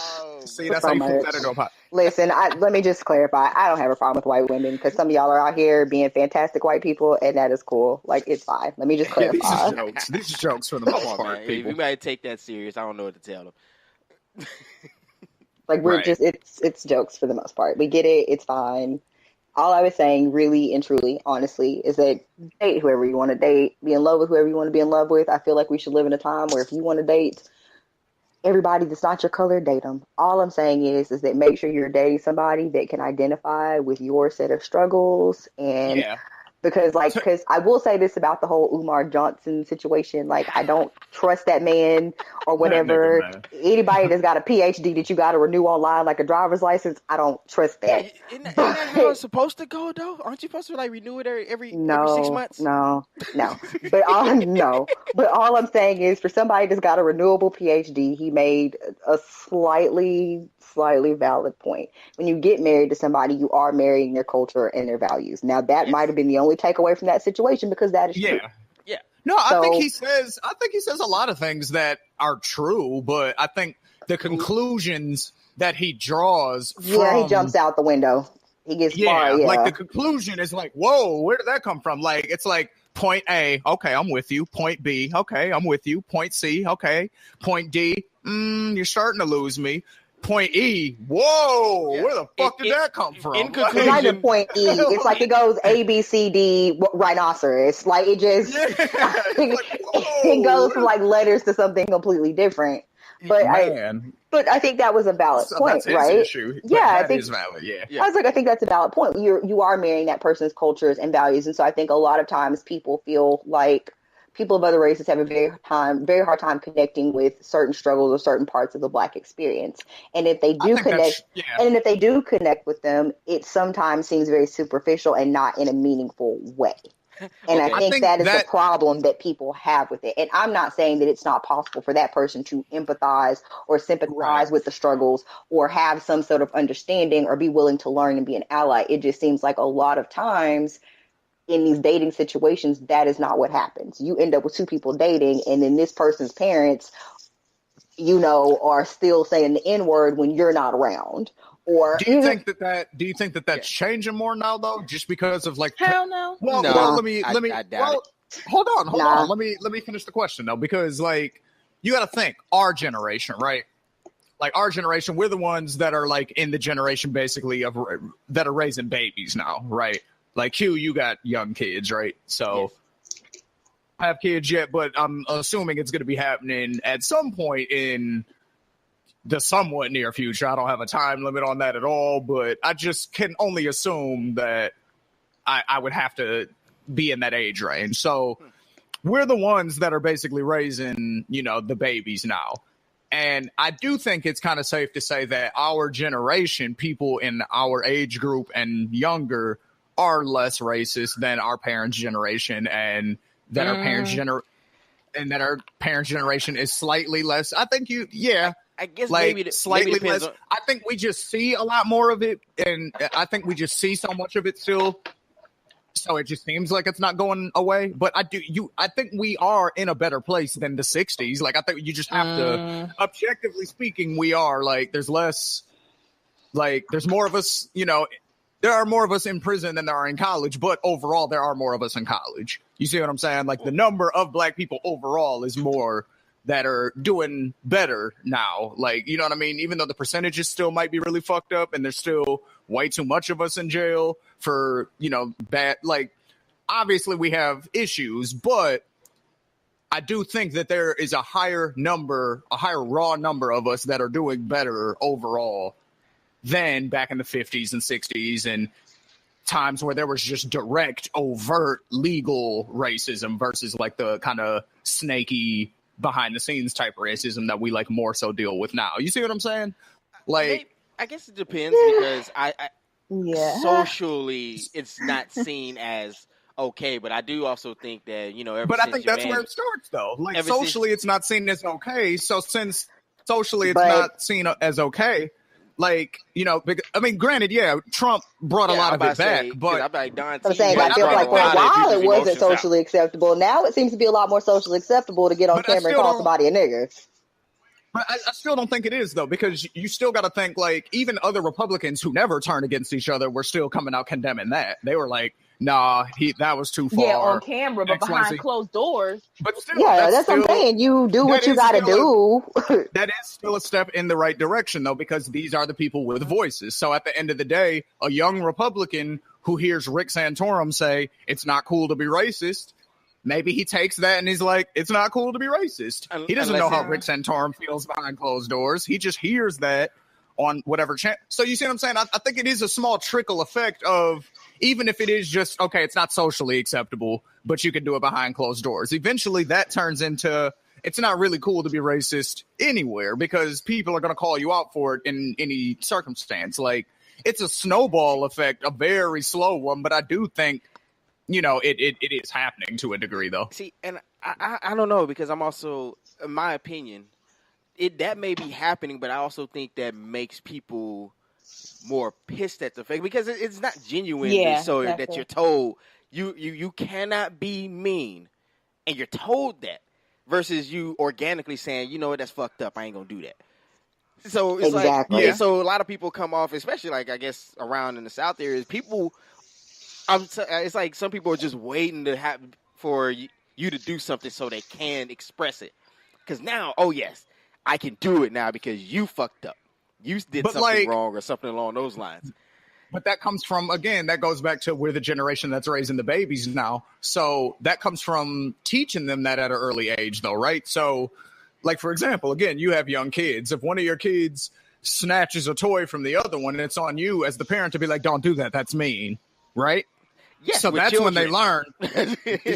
See, that's how you put that into a pot. Listen, let me just clarify. I don't have a problem with white women because some of y'all are out here being fantastic white people, and that is cool. Like, it's fine. Let me just clarify. These are jokes for the most part. If you might take that serious, I don't know what to tell them. Like, it's jokes for the most part. We get it. It's fine. All I was saying, really and truly, honestly, is that date whoever you want to date, be in love with whoever you want to be in love with. I feel like we should live in a time where if you want to date everybody that's not your color, date them. All I'm saying is that make sure you're dating somebody that can identify with your set of struggles and Because I will say this about the whole Umar Johnson situation. Like, I don't trust that man or whatever. Nigga, Anybody that's got a PhD that you got to renew online, like a driver's license, I don't trust that. Isn't that how it's supposed to go, though? Aren't you supposed to like renew it every 6 months? No. But all I'm saying is, for somebody that's got a renewable PhD, he made a slightly valid point. When you get married to somebody, you are marrying their culture and their values. Now, that might have been the only takeaway from that situation, because that is true. Yeah. No, I think he says a lot of things that are true, but I think the conclusions that he draws from, he jumps out the window. He gets far, like the conclusion is like, whoa, where did that come from? Like, it's like point A, okay, I'm with you. Point B, okay, I'm with you. Point C, okay. Point D, you're starting to lose me. Point E, whoa, where the fuck did that come from? In It's not even point E. It's like it goes A, B, C, D, rhinoceros. Like, it just, it goes from like letters to something completely different. But I think that was a valid point, that's his issue. Issue. I think is valid. Yeah. I was like, I think that's a valid point. You are marrying that person's cultures and values, and so I think a lot of times people feel like people of other races have a very hard time connecting with certain struggles or certain parts of the Black experience. And if they do connect with them, it sometimes seems very superficial and not in a meaningful way. And I think that is the problem that people have with it. And I'm not saying that it's not possible for that person to empathize or sympathize with the struggles or have some sort of understanding or be willing to learn and be an ally. It just seems like a lot of times in these dating situations, that is not what happens. You end up with two people dating, and then this person's parents, are still saying the N-word when you're not around. Or do you think that that's changing more now, though? Just because of like, hell no. Well, let me. I doubt it. Hold on. Let me finish the question though, because like you got to think our generation, right? Like our generation, we're the ones that are like in the generation basically that are raising babies now, right? Like Q, you got young kids, right? So I have kids yet, but I'm assuming it's going to be happening at some point in the somewhat near future. I don't have a time limit on that at all, but I just can only assume that I would have to be in that age range. So we're the ones that are basically raising, the babies now. And I do think it's kind of safe to say that our generation, people in our age group and younger, are less racist than our parents' generation, and that our parents' generation is slightly less. I think I guess like maybe slightly less. I think we just see a lot more of it, and I think we just see so much of it still. So it just seems like it's not going away. But I think we are in a better place than the 60s. Like, I think you just have to, objectively speaking, we are like, there's less, like, there's more of us, there are more of us in prison than there are in college, but overall there are more of us in college. You see what I'm saying? Like, the number of Black people overall is more that are doing better now. Like, you know what I mean? Even though the percentages still might be really fucked up and there's still way too much of us in jail for, bad, like, obviously we have issues, but I do think that there is a higher raw number of us that are doing better overall than back in the 50s and 60s and times where there was just direct, overt, legal racism versus like the kind of snaky behind the scenes type racism that we like more so deal with now. You see what I'm saying? Like, I guess it depends because socially it's not seen as okay, but I do also think that, but I think that's where it starts though. Like, socially it's not seen as okay. So since socially it's not seen as okay, like, I mean, granted, Trump brought a lot of it back, but I'm saying I feel like for a while it wasn't socially acceptable. Now it seems to be a lot more socially acceptable to get on camera and call somebody a nigger. But I still don't think it is, though, because you still got to think, like, even other Republicans who never turn against each other were still coming out condemning that. They were like, nah, that was too far. Yeah, on camera, but behind closed doors. But still, that's what I'm saying. You do what you got to do. That is still a step in the right direction, though, because these are the people with voices. So at the end of the day, a young Republican who hears Rick Santorum say, it's not cool to be racist, maybe he takes that and he's like, it's not cool to be racist. He doesn't know how Rick Santorum feels behind closed doors. He just hears that on whatever channel. So you see what I'm saying? I think it is a small trickle effect of, even if it is just, okay, it's not socially acceptable, but you can do it behind closed doors. Eventually that turns into, it's not really cool to be racist anywhere because people are going to call you out for it in any circumstance. Like, it's a snowball effect, a very slow one, but I do think, it is happening to a degree, though. See, and I don't know, because I'm also, in my opinion, that may be happening, but I also think that makes people more pissed at the fact, because it's not genuine. So exactly. that you're told you cannot be mean, and you're told that, versus you organically saying, you know what, that's fucked up, I ain't gonna do that. So it's Exactly. like, so a lot of people come off, especially like I guess around in the South areas, people. It's like some people are just waiting to have for you to do something so they can express it. Because now, oh yes, I can do it now because you fucked up. You did something wrong or something along those lines. But that comes from, again, that goes back to we're the generation that's raising the babies now. So that comes from teaching them that at an early age, though, right? So, like, for example, again, you have young kids. If one of your kids snatches a toy from the other one, it's on you as the parent to be like, don't do that. That's mean, right? Yes, so that's children. When they learn.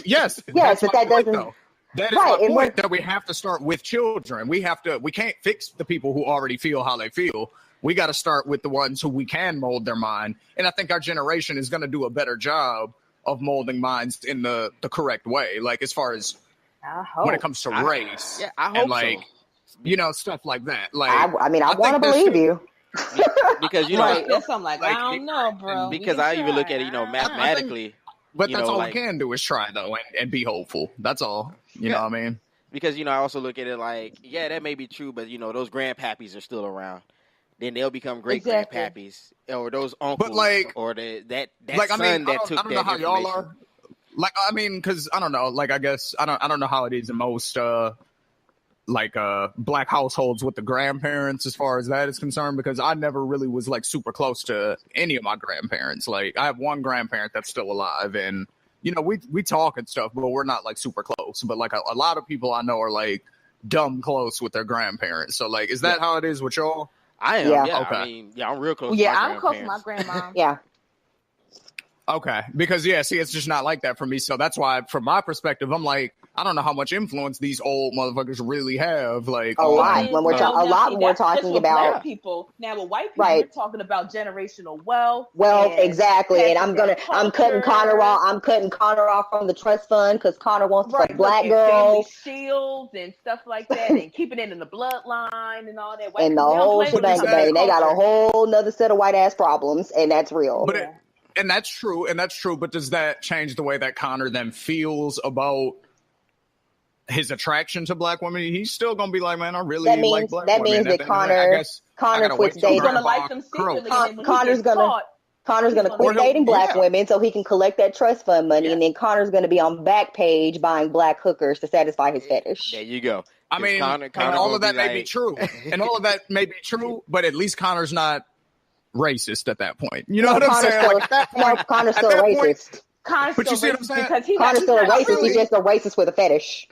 Yes, yes, but that doesn't. Though. That is my point, that we have to start with children. We can't fix the people who already feel how they feel. We got to start with the ones who we can mold their mind. And I think our generation is going to do a better job of molding minds in the correct way. Like, as far as when it comes to race. Yeah, I hope and like, so. Stuff like that. Like, I mean, I want to believe you. Because, that's something like I don't know, bro. Because I even look at it, mathematically. But that's all we can do is try, though, and be hopeful. That's all. You know what I mean? Because, I also look at it like, yeah, that may be true, but, those grandpappies are still around. Then they'll become great grandpappies, or those uncles, but like, or that like, son I mean, that took I don't that know how information. y'all are. Like, I mean, because I don't know. Like, I guess I don't know how it is in most black households with the grandparents as far as that is concerned, because I never really was like super close to any of my grandparents. Like, I have one grandparent that's still alive, and we talk and stuff, but we're not like super close. But like a lot of people I know are like dumb close with their grandparents. So like, is that how it is with y'all? I am. Yeah. Okay. I mean, I'm real close. Yeah, to my I'm close to my grandma. Yeah. Okay, because see, it's just not like that for me. So that's why, from my perspective, I'm like, I don't know how much influence these old motherfuckers really have. Like a lot. When we're talking about black people. Now with white people, we're talking about generational wealth. Exactly. And I'm cutting Connor off from the trust fund because Connor wants to fuck black girls. Shields and stuff like that, and keeping it in the bloodline and all that. White and the whole shebang, baby. They got a whole nother set of white ass problems, and that's real. But and that's true. But does that change the way that Connor then feels about his attraction to black women? He's still gonna be like, man, I really like black women. That means that Connor quits dating. He's gonna like them secretly. Connor's gonna quit dating black women so he can collect that trust fund money, and then Connor's gonna be on Backpage buying black hookers to satisfy his fetish. There you go. I mean, Connor all of that may be true, and all of that may be true, but at least Connor's not racist at that point. You know what I'm saying? At that point, Connor's still racist. But you see what I'm saying? Connor's still a racist. He's just a racist with a fetish.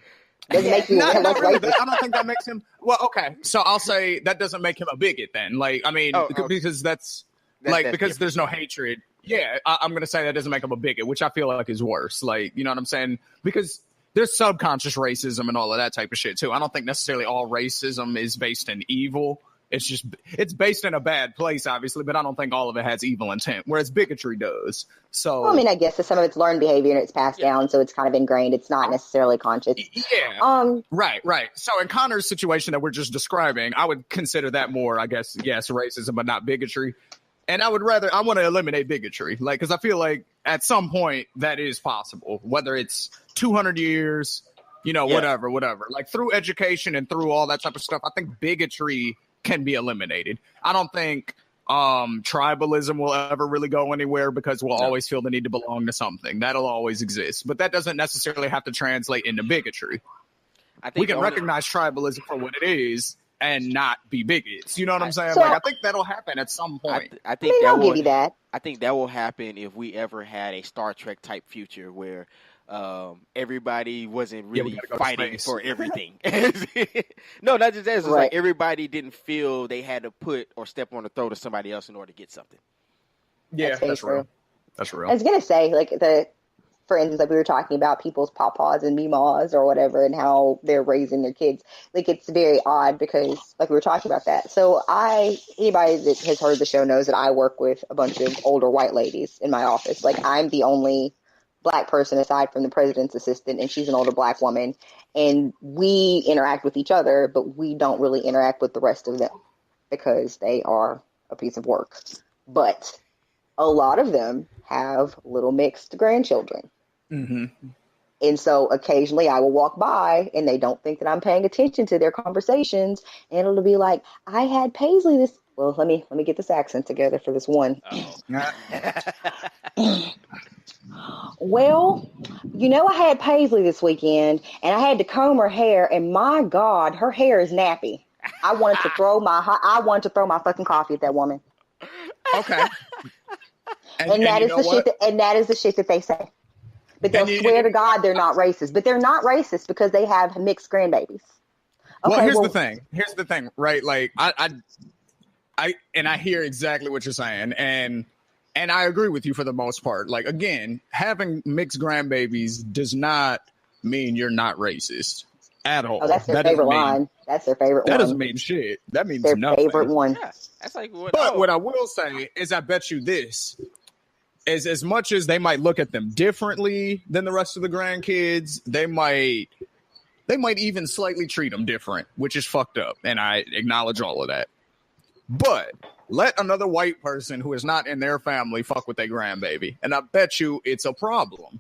Doesn't make you not really. I don't think that makes him. Well, okay. So I'll say that doesn't make him a bigot then. Like, I mean, because that's because different. There's no hatred. Yeah, I'm going to say that doesn't make him a bigot, which I feel like is worse. Like, you know what I'm saying? Because there's subconscious racism and all of that type of shit too. I don't think necessarily all racism is based in evil. It's based in a bad place, obviously, but I don't think all of it has evil intent, whereas bigotry does. So, well, I mean, I guess some of it's learned behavior and it's passed down, so it's kind of ingrained. It's not necessarily conscious. Yeah. Right. So in Connor's situation that we're just describing, I would consider that more, I guess, yes, racism, but not bigotry. And I want to eliminate bigotry, like, because I feel like at some point that is possible, whether it's 200 years, whatever. Like, through education and through all that type of stuff, I think bigotry can be eliminated. I don't think tribalism will ever really go anywhere because we'll always feel the need to belong to something. That'll always exist. But that doesn't necessarily have to translate into bigotry. I think we can recognize tribalism for what it is and not be bigots. You know what I'm saying? I think that'll happen at some point. I think I'll give you that. I think that will happen if we ever had a Star Trek type future where everybody wasn't really fighting for everything. No, not just that. It's like everybody didn't feel they had to put or step on the throat of somebody else in order to get something. Yeah, that's real. That's real. I was gonna say, like, for instance, like we were talking about people's papas and mimas or whatever, and how they're raising their kids. Like, it's very odd because, like, we were talking about that. So anybody that has heard the show knows that I work with a bunch of older white ladies in my office. Like, I'm the only Black person aside from the president's assistant, and she's an older Black woman. And we interact with each other, but we don't really interact with the rest of them because they are a piece of work. But a lot of them have little mixed grandchildren. Mm-hmm. And so occasionally I will walk by and they don't think that I'm paying attention to their conversations. And it'll be like, I had Paisley this. Well, let me get this accent together for this one. Well, I had Paisley this weekend and I had to comb her hair, and my God, her hair is nappy. I wanted to throw my fucking coffee at that woman. Okay. And that is the shit that they say. But they'll swear to God they're not racist. But they're not racist because they have mixed grandbabies. Okay, here's the thing. Here's the thing, right? Like, I hear exactly what you're saying, and I agree with you for the most part. Like, again, having mixed grandbabies does not mean you're not racist at all. Oh, that's their favorite line. That's their favorite one. That doesn't mean shit. That means their nothing. favorite one. Yeah, that's like what. But what I will say is, I bet you this. As much as they might look at them differently than the rest of the grandkids, they might even slightly treat them different, which is fucked up. And I acknowledge all of that. But let another white person who is not in their family fuck with their grandbaby, and I bet you it's a problem.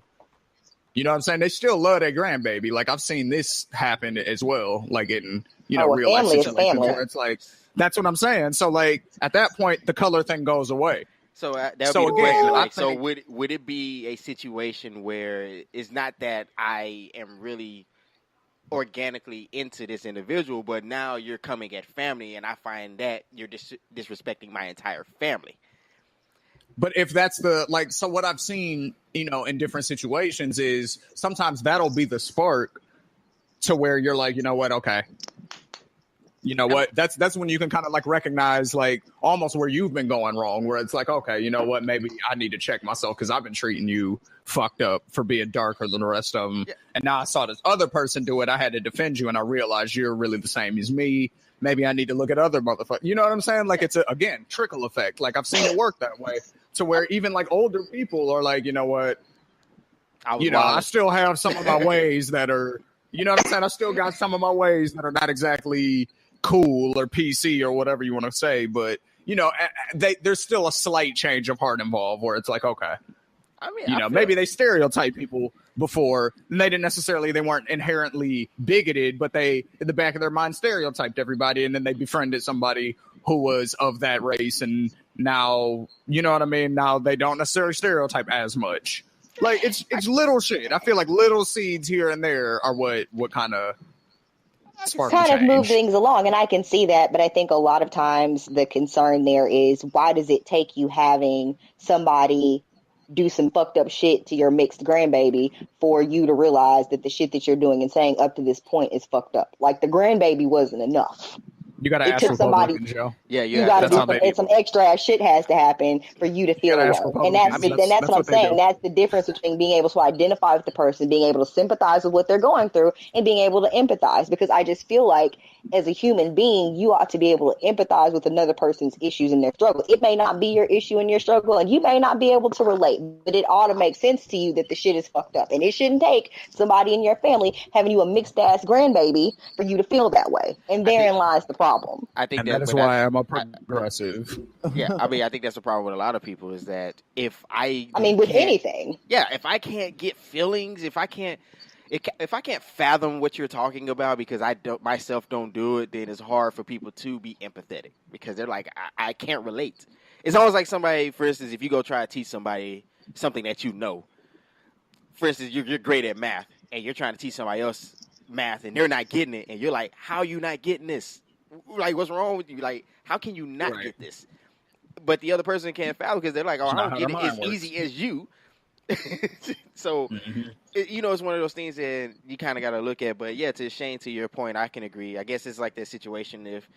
You know what I'm saying? They still love their grandbaby. Like, I've seen this happen as well, like in, real life situations where it's like, that's what I'm saying. So, like, at that point, the color thing goes away. So that would be the question. Like, so would it be a situation where it's not that I am really organically into this individual, but now you're coming at family, and I find that you're disrespecting my entire family? But if that's so what I've seen, in different situations is sometimes that'll be the spark to where you're like, you know what, okay. You know what? That's when you can kind of like recognize like almost where you've been going wrong, where it's like, okay, you know what? Maybe I need to check myself because I've been treating you fucked up for being darker than the rest of them. Yeah. And now I saw this other person do it. I had to defend you, and I realized you're really the same as me. Maybe I need to look at other motherfuckers. You know what I'm saying? Like, it's again, trickle effect. Like, I've seen it work that way to where even like older people are like, you know what? I still have some of my ways that are, you know what I'm saying? I still got some of my ways that are not exactly cool or PC or whatever you want to say, but there's still a slight change of heart involved where it's like, okay, I mean, maybe they stereotype people before, and they weren't inherently bigoted, but they in the back of their mind stereotyped everybody, and then they befriended somebody who was of that race, and now you know what I mean. Now they don't necessarily stereotype as much. Like, it's little shit. I feel like little seeds here and there are what kind of move things along, and I can see that, but I think a lot of times the concern there is, why does it take you having somebody do some fucked up shit to your mixed grandbaby for you to realize that the shit that you're doing and saying up to this point is fucked up? Like, the grandbaby wasn't enough. You gotta ask for somebody. Yeah, you gotta do some extra ass shit has to happen for you to feel away. And that's what I'm saying. That's the difference between being able to identify with the person, being able to sympathize with what they're going through, and being able to empathize. Because I just feel like, as a human being, you ought to be able to empathize with another person's issues and their struggle. It may not be your issue and your struggle, and you may not be able to relate, but it ought to make sense to you that the shit is fucked up. And it shouldn't take somebody in your family having you a mixed ass grandbaby for you to feel that way. And therein lies the problem. I think that is why I'm a progressive. I mean, I think that's the problem with a lot of people, is that with anything. Yeah, if I can't get feelings, if I can't fathom what you're talking about because I myself don't do it, then it's hard for people to be empathetic because they're like, I can't relate. It's almost like somebody, for instance, if you go try to teach somebody something that you know, for instance, you're great at math and you're trying to teach somebody else math and they're not getting it, and you're like, how are you not getting this? Like, what's wrong with you? Like, how can you not get this? But the other person can't fathom because they're like, oh, I don't get it as easy as you. So, it's one of those things that you kind of got to look at. But yeah, to Shane, to your point, I can agree. I guess it's like that situation if,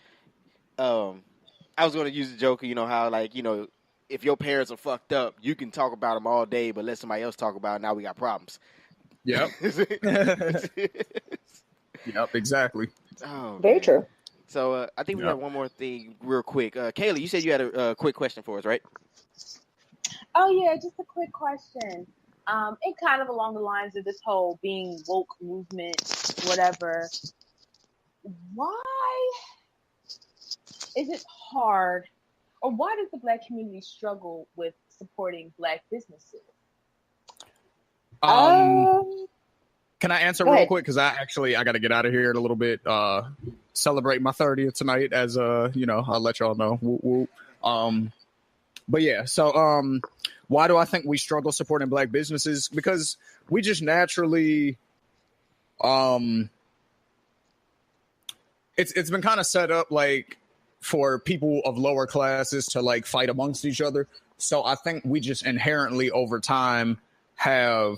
I was going to use a joke, how like, if your parents are fucked up, you can talk about them all day, but let somebody else talk about it. Now we got problems. Yep. Yep, exactly. Oh, Very man. true. So I think we have one more thing real quick. Kayla, you said you had a quick question for us, right? Oh yeah, just a quick question. And kind of along the lines of this whole being woke movement, whatever. Why is it hard, or why does the Black community struggle with supporting Black businesses? Can I answer Go real ahead. quick? Because I got to get out of here in a little bit. Celebrate my 30th tonight, as I'll let y'all know. Whoop, whoop. But yeah, so why do I think we struggle supporting Black businesses? Because we just naturally, it's been kind of set up like for people of lower classes to like fight amongst each other. So I think we just inherently over time have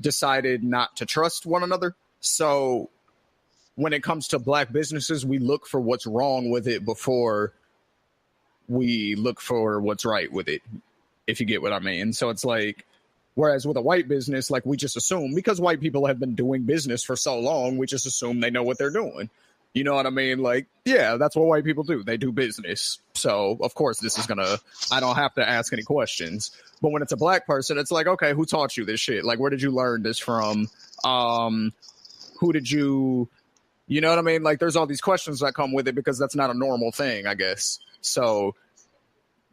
decided not to trust one another. So when it comes to Black businesses, we look for what's wrong with it before we look for what's right with it, if you get what I mean. So it's like, whereas with a white business, like we just assume, because white people have been doing business for so long, we just assume they know what they're doing. You know what I mean? Like, yeah, that's what white people do. They do business. So, of course, I don't have to ask any questions. But when it's a Black person, it's like, okay, who taught you this shit? Like, where did you learn this from? Who did you know what I mean? Like, there's all these questions that come with it because that's not a normal thing, I guess. So,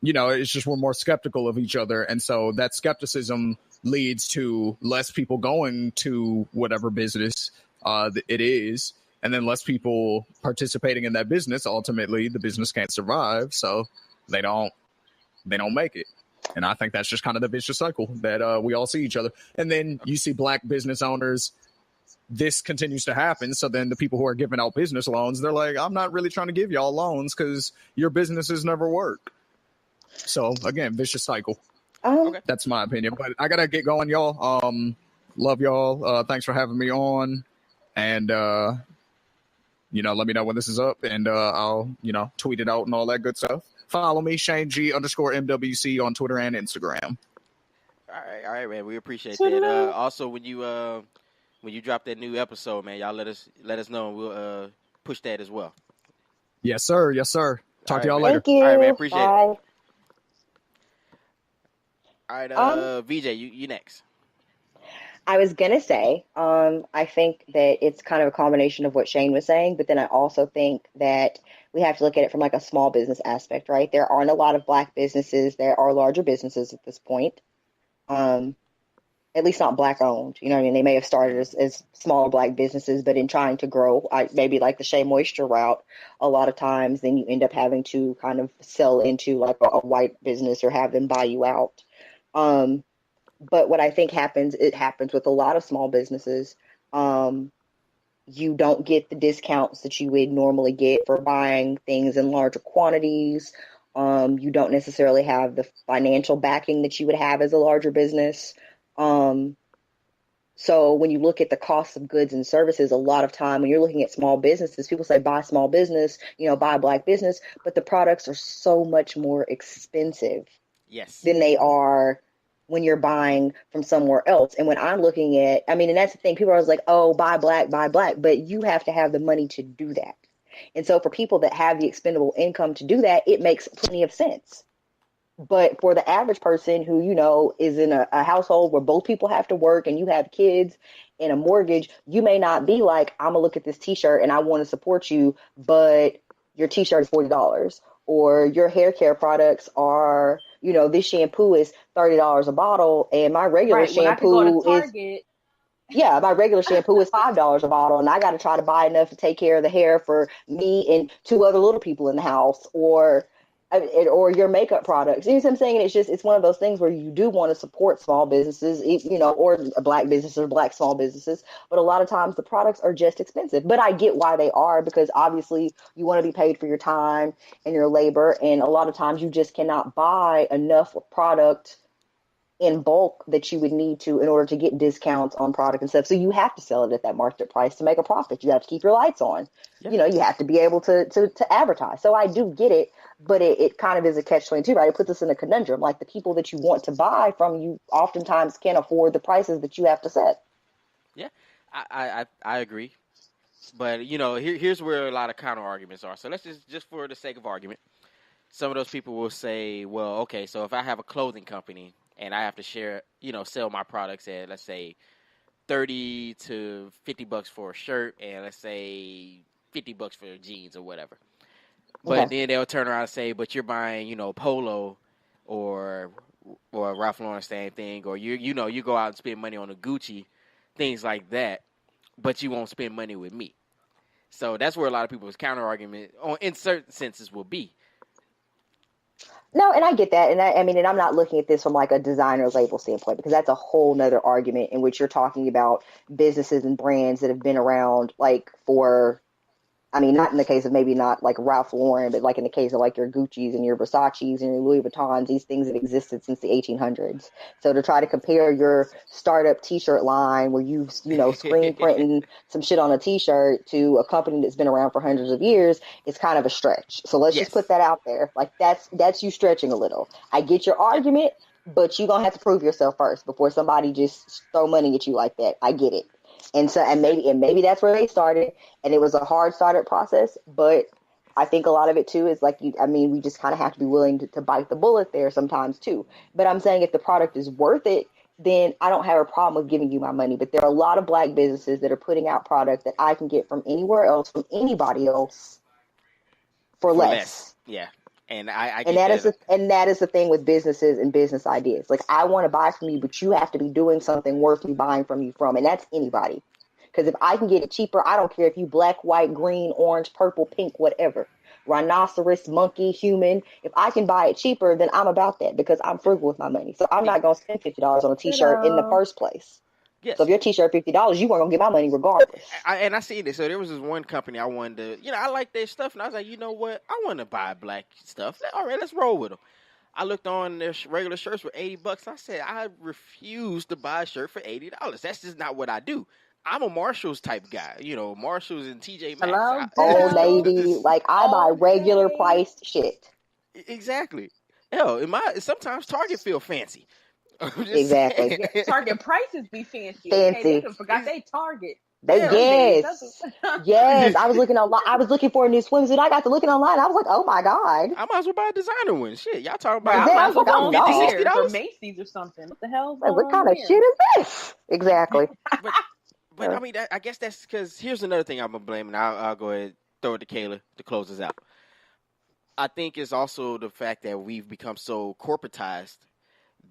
it's just we're more skeptical of each other. And so that skepticism leads to less people going to whatever business it is. And then less people participating in that business. Ultimately, the business can't survive, so they don't make it. And I think that's just kind of the vicious cycle that we all see each other. And then you see Black business owners. This continues to happen. So then the people who are giving out business loans, they're like, I'm not really trying to give y'all loans because your businesses never work. So again, vicious cycle. Okay. That's my opinion. But I gotta get going, y'all. Love y'all. Thanks for having me on. And let me know when this is up, and I'll, tweet it out and all that good stuff. Follow me, Shane G _MWC on Twitter and Instagram. All right, man. We appreciate that. Also, when you drop that new episode, man, y'all let us know, and we'll push that as well. Yes, sir. Yes, sir. Talk to y'all later. Thank you. All right, man. Appreciate Bye. it. All right, VJ, you next. I was going to say, I think that it's kind of a combination of what Shane was saying, but then I also think that we have to look at it from like a small business aspect, right? There aren't a lot of Black businesses. There are larger businesses at this point, at least not Black owned. You know what I mean? They may have started as smaller Black businesses, but in trying to grow, maybe like the Shea Moisture route, a lot of times then you end up having to kind of sell into like a white business or have them buy you out. But what I think happens with a lot of small businesses. You don't get the discounts that you would normally get for buying things in larger quantities. You don't necessarily have the financial backing that you would have as a larger business. So when you look at the cost of goods and services, a lot of time when you're looking at small businesses, people say buy small business, buy Black business, but the products are so much more expensive than they are when you're buying from somewhere else. And when I'm looking at, and that's the thing, people are always like, oh, buy Black, but you have to have the money to do that. And so for people that have the expendable income to do that, it makes plenty of sense. But for the average person who, is in a household where both people have to work and you have kids and a mortgage, you may not be like, I'm gonna look at this t-shirt and I want to support you, but your t-shirt is $40, or your hair care products are, this shampoo is $30 a bottle and my regular shampoo is, my regular shampoo is $5 a bottle and I got to try to buy enough to take care of the hair for me and 2 other little people in the house, or your makeup products. You know what I'm saying? It's one of those things where you do want to support small businesses, or Black businesses or Black small businesses. But a lot of times the products are just expensive. But I get why they are, because obviously you want to be paid for your time and your labor. And a lot of times you just cannot buy enough product in bulk that you would need to in order to get discounts on product and stuff. So you have to sell it at that market price to make a profit. You have to keep your lights on. Yeah. You have to be able to advertise. So I do get it. but it kind of is a catch-22, right? It puts us in a conundrum. Like, the people that you want to buy from you oftentimes can't afford the prices that you have to set. Yeah, I agree. But, here's where a lot of counter arguments are. So let's just for the sake of argument, some of those people will say, well, okay, so if I have a clothing company and I have to share, sell my products at, let's say, $30 to $50 for a shirt, and let's say $50 for jeans or whatever. But Okay. then they'll turn around and say, but you're buying, Polo or Ralph Lauren, same thing, or you go out and spend money on a Gucci, things like that, but you won't spend money with me. So that's where a lot of people's counter argument, in certain senses, will be. No, and I get that. And and I'm not looking at this from like a designer label standpoint, because that's a whole nother argument in which you're talking about businesses and brands that have been around like for, not in the case of maybe not like Ralph Lauren, but like in the case of like your Gucci's and your Versace's and your Louis Vuittons, these things have existed since the 1800s. So to try to compare your startup T-shirt line where you screen printing some shit on a T-shirt to a company that's been around for hundreds of years is kind of a stretch. So let's just put that out there. Like that's you stretching a little. I get your argument, but you're gonna have to prove yourself first before somebody just throw money at you like that. I get it. And so, and maybe that's where they started, and it was a hard startup process. But I think a lot of it too is like we just kind of have to be willing to bite the bullet there sometimes too. But I'm saying if the product is worth it, then I don't have a problem with giving you my money. But there are a lot of Black businesses that are putting out product that I can get from anywhere else, from anybody else, for less. Yeah. And I and that is the thing with businesses and business ideas. Like, I want to buy from you, but you have to be doing something worth me buying from you from, and that's anybody. Because if I can get it cheaper, I don't care if you black, white, green, orange, purple, pink, whatever, rhinoceros, monkey, human. If I can buy it cheaper, then I'm about that, because I'm frugal with my money. So I'm not going to spend $50 on a T-shirt in the first place. Yes. So if your T-shirt $50, you weren't gonna get my money regardless. I see this. So there was this one company I wanted to, I like their stuff, and I was like, you know what? I want to buy Black stuff. All right, let's roll with them. I looked on their regular shirts for $80. I said, I refuse to buy a shirt for $80. That's just not what I do. I'm a Marshalls type guy. Marshalls and TJ Maxx. Old lady, like I buy regular priced shit. Exactly. Hell, sometimes Target feel fancy. Exactly. Target prices be fancy. Fancy. Okay, they forgot they Target. Yes. I was looking for a new swimsuit. I got to looking online. I was like, oh my God. I might as well buy a designer one. Shit, y'all talking about I might as well go $50, $60 for Macy's or something. What the hell? Like, what kind of shit is this? Exactly. But I guess that's because here's another thing I'm gonna blame, and I'll go ahead and throw it to Kailah to close us out. I think it's also the fact that we've become so corporatized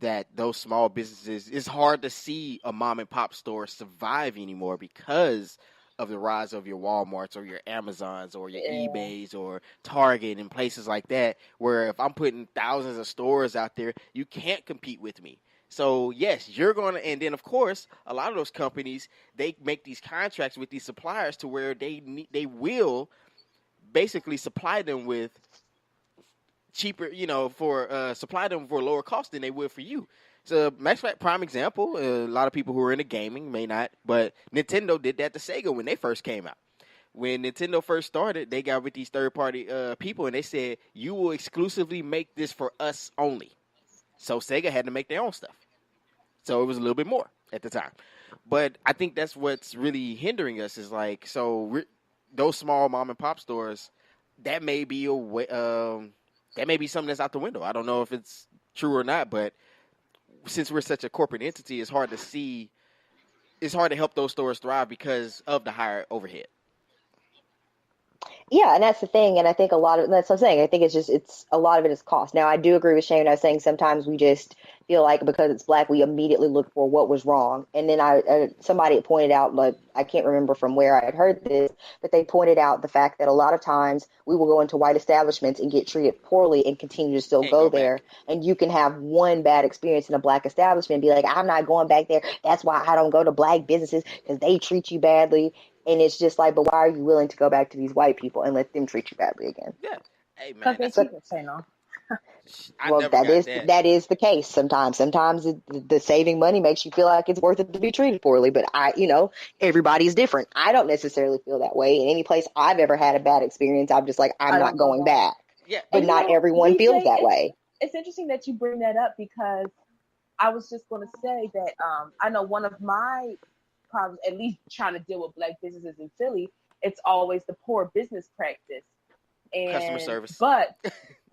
that those small businesses, it's hard to see a mom and pop store survive anymore because of the rise of your Walmarts or your Amazons or your eBays or Target and places like that, where if I'm putting thousands of stores out there, you can't compete with me. So yes, you're going to, and then of course, a lot of those companies, they make these contracts with these suppliers to where they will basically supply them with cheaper, supply them for a lower cost than they would for you. So, matter of fact, prime example, a lot of people who are into gaming may not, but Nintendo did that to Sega when they first came out. When Nintendo first started, they got with these third-party people, and they said, you will exclusively make this for us only. So, Sega had to make their own stuff. So, it was a little bit more at the time. But I think that's what's really hindering us is like, those small mom-and-pop stores, that may be a way, that may be something that's out the window. I don't know if it's true or not, but since we're such a corporate entity, it's hard to help those stores thrive because of the higher overhead. Yeah, and that's the thing. And I think that's what I'm saying. I think it's a lot of it is cost. Now, I do agree with Shane. I was saying sometimes we just feel like because it's Black, we immediately look for what was wrong. And then somebody had pointed out, like, I can't remember from where I had heard this, but they pointed out the fact that a lot of times we will go into white establishments and get treated poorly and continue to still go there. And you can have one bad experience in a Black establishment and be like, I'm not going back there. That's why I don't go to Black businesses, because they treat you badly. And it's just like, but why are you willing to go back to these white people and let them treat you badly again? Yeah. Hey, man. Well, that is the case sometimes. Sometimes the saving money makes you feel like it's worth it to be treated poorly. But everybody's different. I don't necessarily feel that way. In any place I've ever had a bad experience, I'm just like, I'm not going back. Yeah. but And not everyone feels that BJ, way. it's interesting that you bring that up because I was just going to say that I know one of my problems, at least trying to deal with black businesses in Philly, it's always the poor business practice. Customer And service. but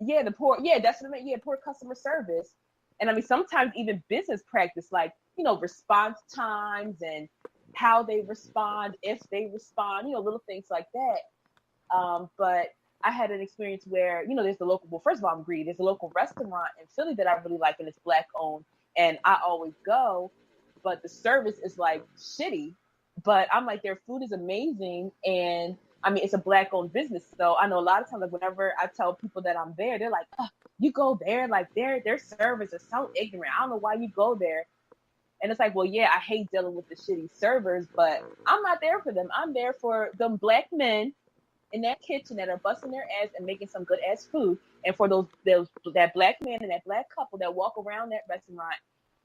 yeah, the poor, yeah, that's what I mean. Yeah, poor customer service. And I mean, sometimes even business practice, like, response times and how they respond, if they respond, little things like that. But I had an experience where, there's the local, well, first of all, I'm greedy. There's a local restaurant in Philly that I really like, and it's black owned. And I always go, but the service is like shitty. But I'm like, their food is amazing. And I mean, it's a black owned business. So I know a lot of times, like, whenever I tell people that I'm there, they're like, oh, you go there, like their servers are so ignorant. I don't know why you go there. And it's like, well, yeah, I hate dealing with the shitty servers, but I'm not there for them. I'm there for them black men in that kitchen that are busting their ass and making some good ass food. And for that black man and that black couple that walk around that restaurant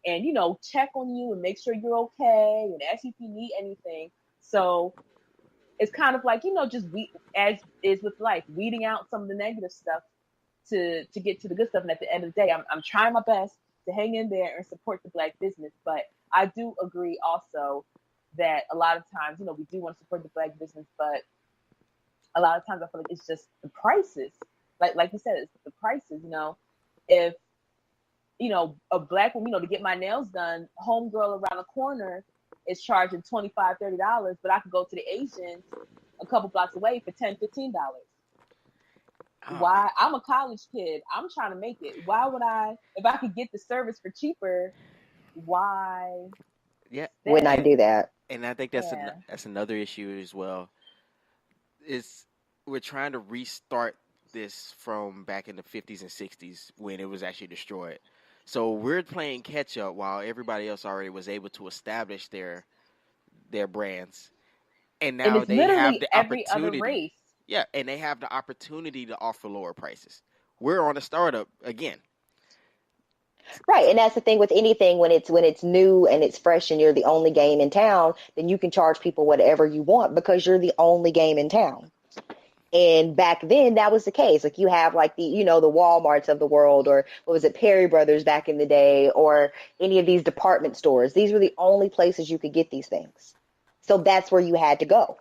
and, check on you and make sure you're okay and ask you if you need anything. So it's kind of like, just as is with life, weeding out some of the negative stuff to get to the good stuff. And at the end of the day, I'm trying my best to hang in there and support the black business. But I do agree also that a lot of times, we do want to support the black business, but a lot of times I feel like it's just the prices. Like you said, it's the prices, If, a black woman, to get my nails done, homegirl around the corner is charging $25, $30, but I could go to the Asians a couple blocks away for $10, $15. Why? I'm a college kid. I'm trying to make it. Why would I, if I could get the service for cheaper, why? Yeah. When I do that. And I think that's another issue as well. We're trying to restart this from back in the 50s and 60s when it was actually destroyed. So we're playing catch up while everybody else already was able to establish their brands. And now they have the every opportunity. Other race. Yeah, and they have the opportunity to offer lower prices. We're on a startup again. Right, and that's the thing with anything when it's new and it's fresh and you're the only game in town, then you can charge people whatever you want because you're the only game in town. And back then that was the case. Like you have like the the Walmarts of the world, or what was it, Perry Brothers back in the day, or any of these department stores. These were the only places you could get these things. So that's where you had to go.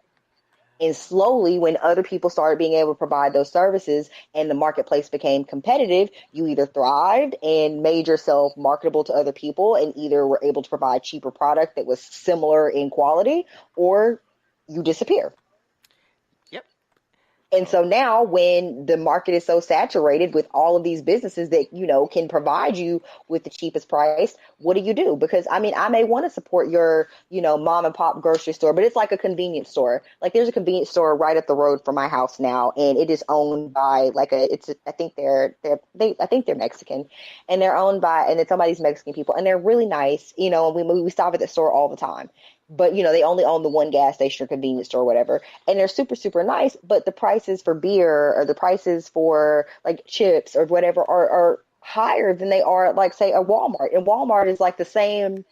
And slowly, when other people started being able to provide those services and the marketplace became competitive, you either thrived and made yourself marketable to other people and either were able to provide cheaper product that was similar in quality, or you disappear. Yep. And so now when the market is so saturated with all of these businesses that, can provide you with the cheapest price, what do? Because, I mean, I may want to support your, mom and pop grocery store, but it's like a convenience store. Like there's a convenience store right up the road from my house now, and it is owned by I think they're Mexican, and they're owned by, and it's somebody's Mexican people, and they're really nice, and we stop at the store all the time. But, they only own the one gas station or convenience store or whatever. And they're super, super nice. But the prices for beer or the prices for like chips or whatever are higher than they are at, like, say, a Walmart. And Walmart is like the same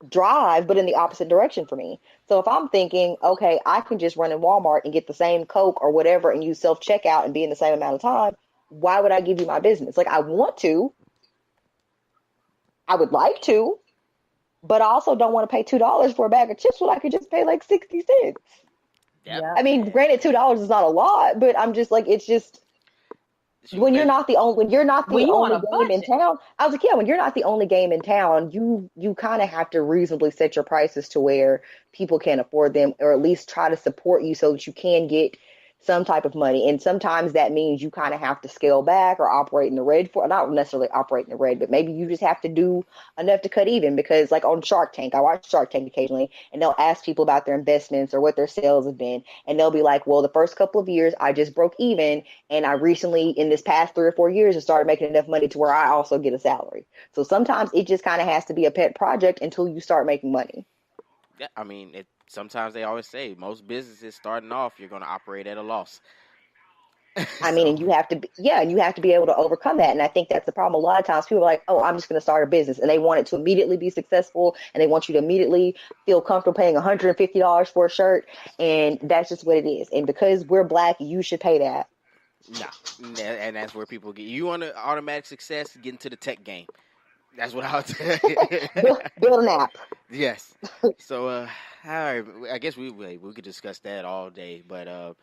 drive, but in the opposite direction for me. So if I'm thinking, okay, I can just run in Walmart and get the same Coke or whatever and use self-checkout and be in the same amount of time, why would I give you my business? Like, I want to. I would like to. But I also don't want to pay $2 for a bag of chips when I could just pay like 60 cents. Yep. I mean, granted, $2 is not a lot, but I'm just like, it's just when you're not the only game in town. I was like, yeah, when you're not the only game in town, you kind of have to reasonably set your prices to where people can afford them, or at least try to support you so that you can get some type of money. And sometimes that means you kind of have to scale back or operate in the red not necessarily operate in the red, but maybe you just have to do enough to cut even. Because like on Shark Tank, I watch Shark Tank occasionally, and they'll ask people about their investments or what their sales have been. And they'll be like, well, the first couple of years I just broke even. And I recently, in this past 3 or 4 years, have started making enough money to where I also get a salary. So sometimes it just kind of has to be a pet project until you start making money. Yeah, I mean, sometimes they always say most businesses starting off, you're going to operate at a loss. I mean, and you have to be able to overcome that. And I think that's the problem. A lot of times people are like, oh, I'm just going to start a business, and they want it to immediately be successful, and they want you to immediately feel comfortable paying $150 for a shirt. And that's just what it is. And because we're Black, you should pay that. No, and that's where people get. You want automatic success? Get into the tech game. That's what I'll tell you. Build an app. Yes. So, all right. I guess we could discuss that all day, but I'm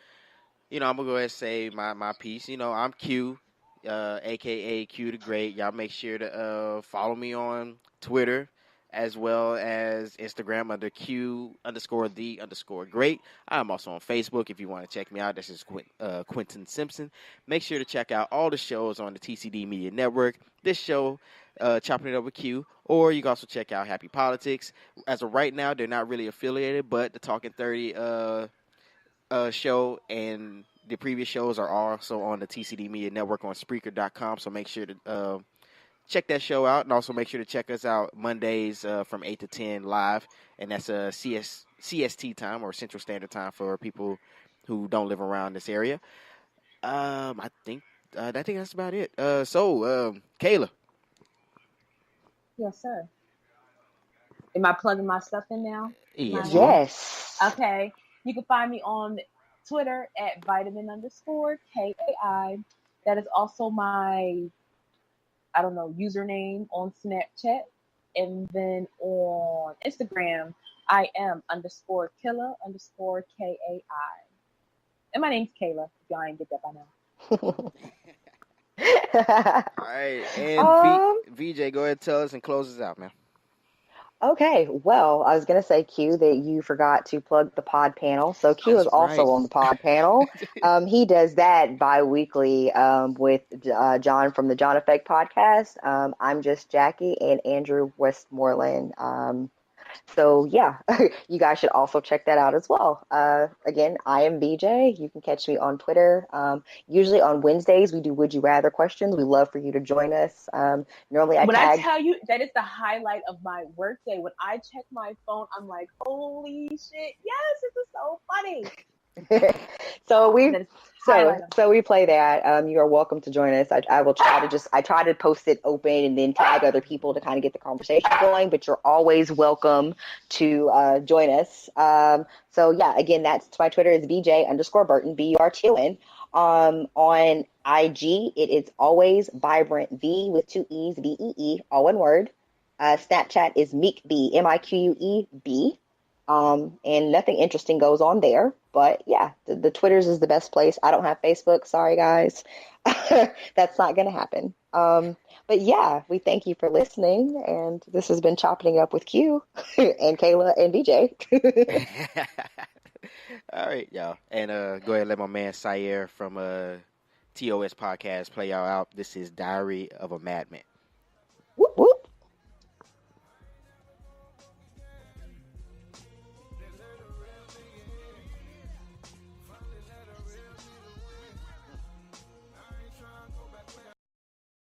gonna go ahead and say my piece. I'm Q, aka Q the Great. Y'all make sure to follow me on Twitter as well as Instagram under Q_the_great. I'm also on Facebook if you want to check me out. This is Quentin Simpson. Make sure to check out all the shows on the TCD Media Network. This show, Chopping It Up with Q, or you can also check out Happy Politics. As of right now, they're not really affiliated, but the Talking 30 show and the previous shows are also on the TCD Media Network on Spreaker.com. So make sure to check that show out, and also make sure to check us out Mondays from 8 to 10 live, and that's CST time or Central Standard Time for people who don't live around this area. I think that's about it. So Kailah. Yes, sir. Am I plugging my stuff in now? Yes. Yes. Okay. You can find me on Twitter at vitamin_KAI. That is also my, username on Snapchat. And then on Instagram, I am _Killa_KAI. And my name's Kailah, if y'all ain't get that by now. All right. And VJ, go ahead and tell us and close us out, man. Okay, well, I was going to say, Q, that you forgot to plug the pod panel. So Q is also on the pod panel. He does that bi-weekly with John from the John Effect podcast. I'm just Jackie and Andrew Westmoreland. So, yeah, you guys should also check that out as well. Again, I am BJ. You can catch me on Twitter. Usually on Wednesdays, we do Would You Rather questions. We love for you to join us. Normally, I tell you, that is the highlight of my workday. When I check my phone, I'm like, holy shit, yes, this is so funny. So we play that. You are welcome to join us. I will try to post it open and then tag other people to kind of get the conversation going, but you're always welcome to join us. So yeah, again, that's my Twitter is VJ_Burton, BURTON. On IG, it is always Vibrant V with 2 E's, VEE, all one word. Snapchat is MeekB, MIQUEB. And nothing interesting goes on there, but yeah, the Twitters is the best place. I don't have Facebook. Sorry, guys. That's not going to happen. But yeah, we thank you for listening. And this has been Chopping Up with Q and Kailah and VJ. All right, y'all. And go ahead and let my man Syer from TOS Podcast play y'all out. This is Diary of a Madman.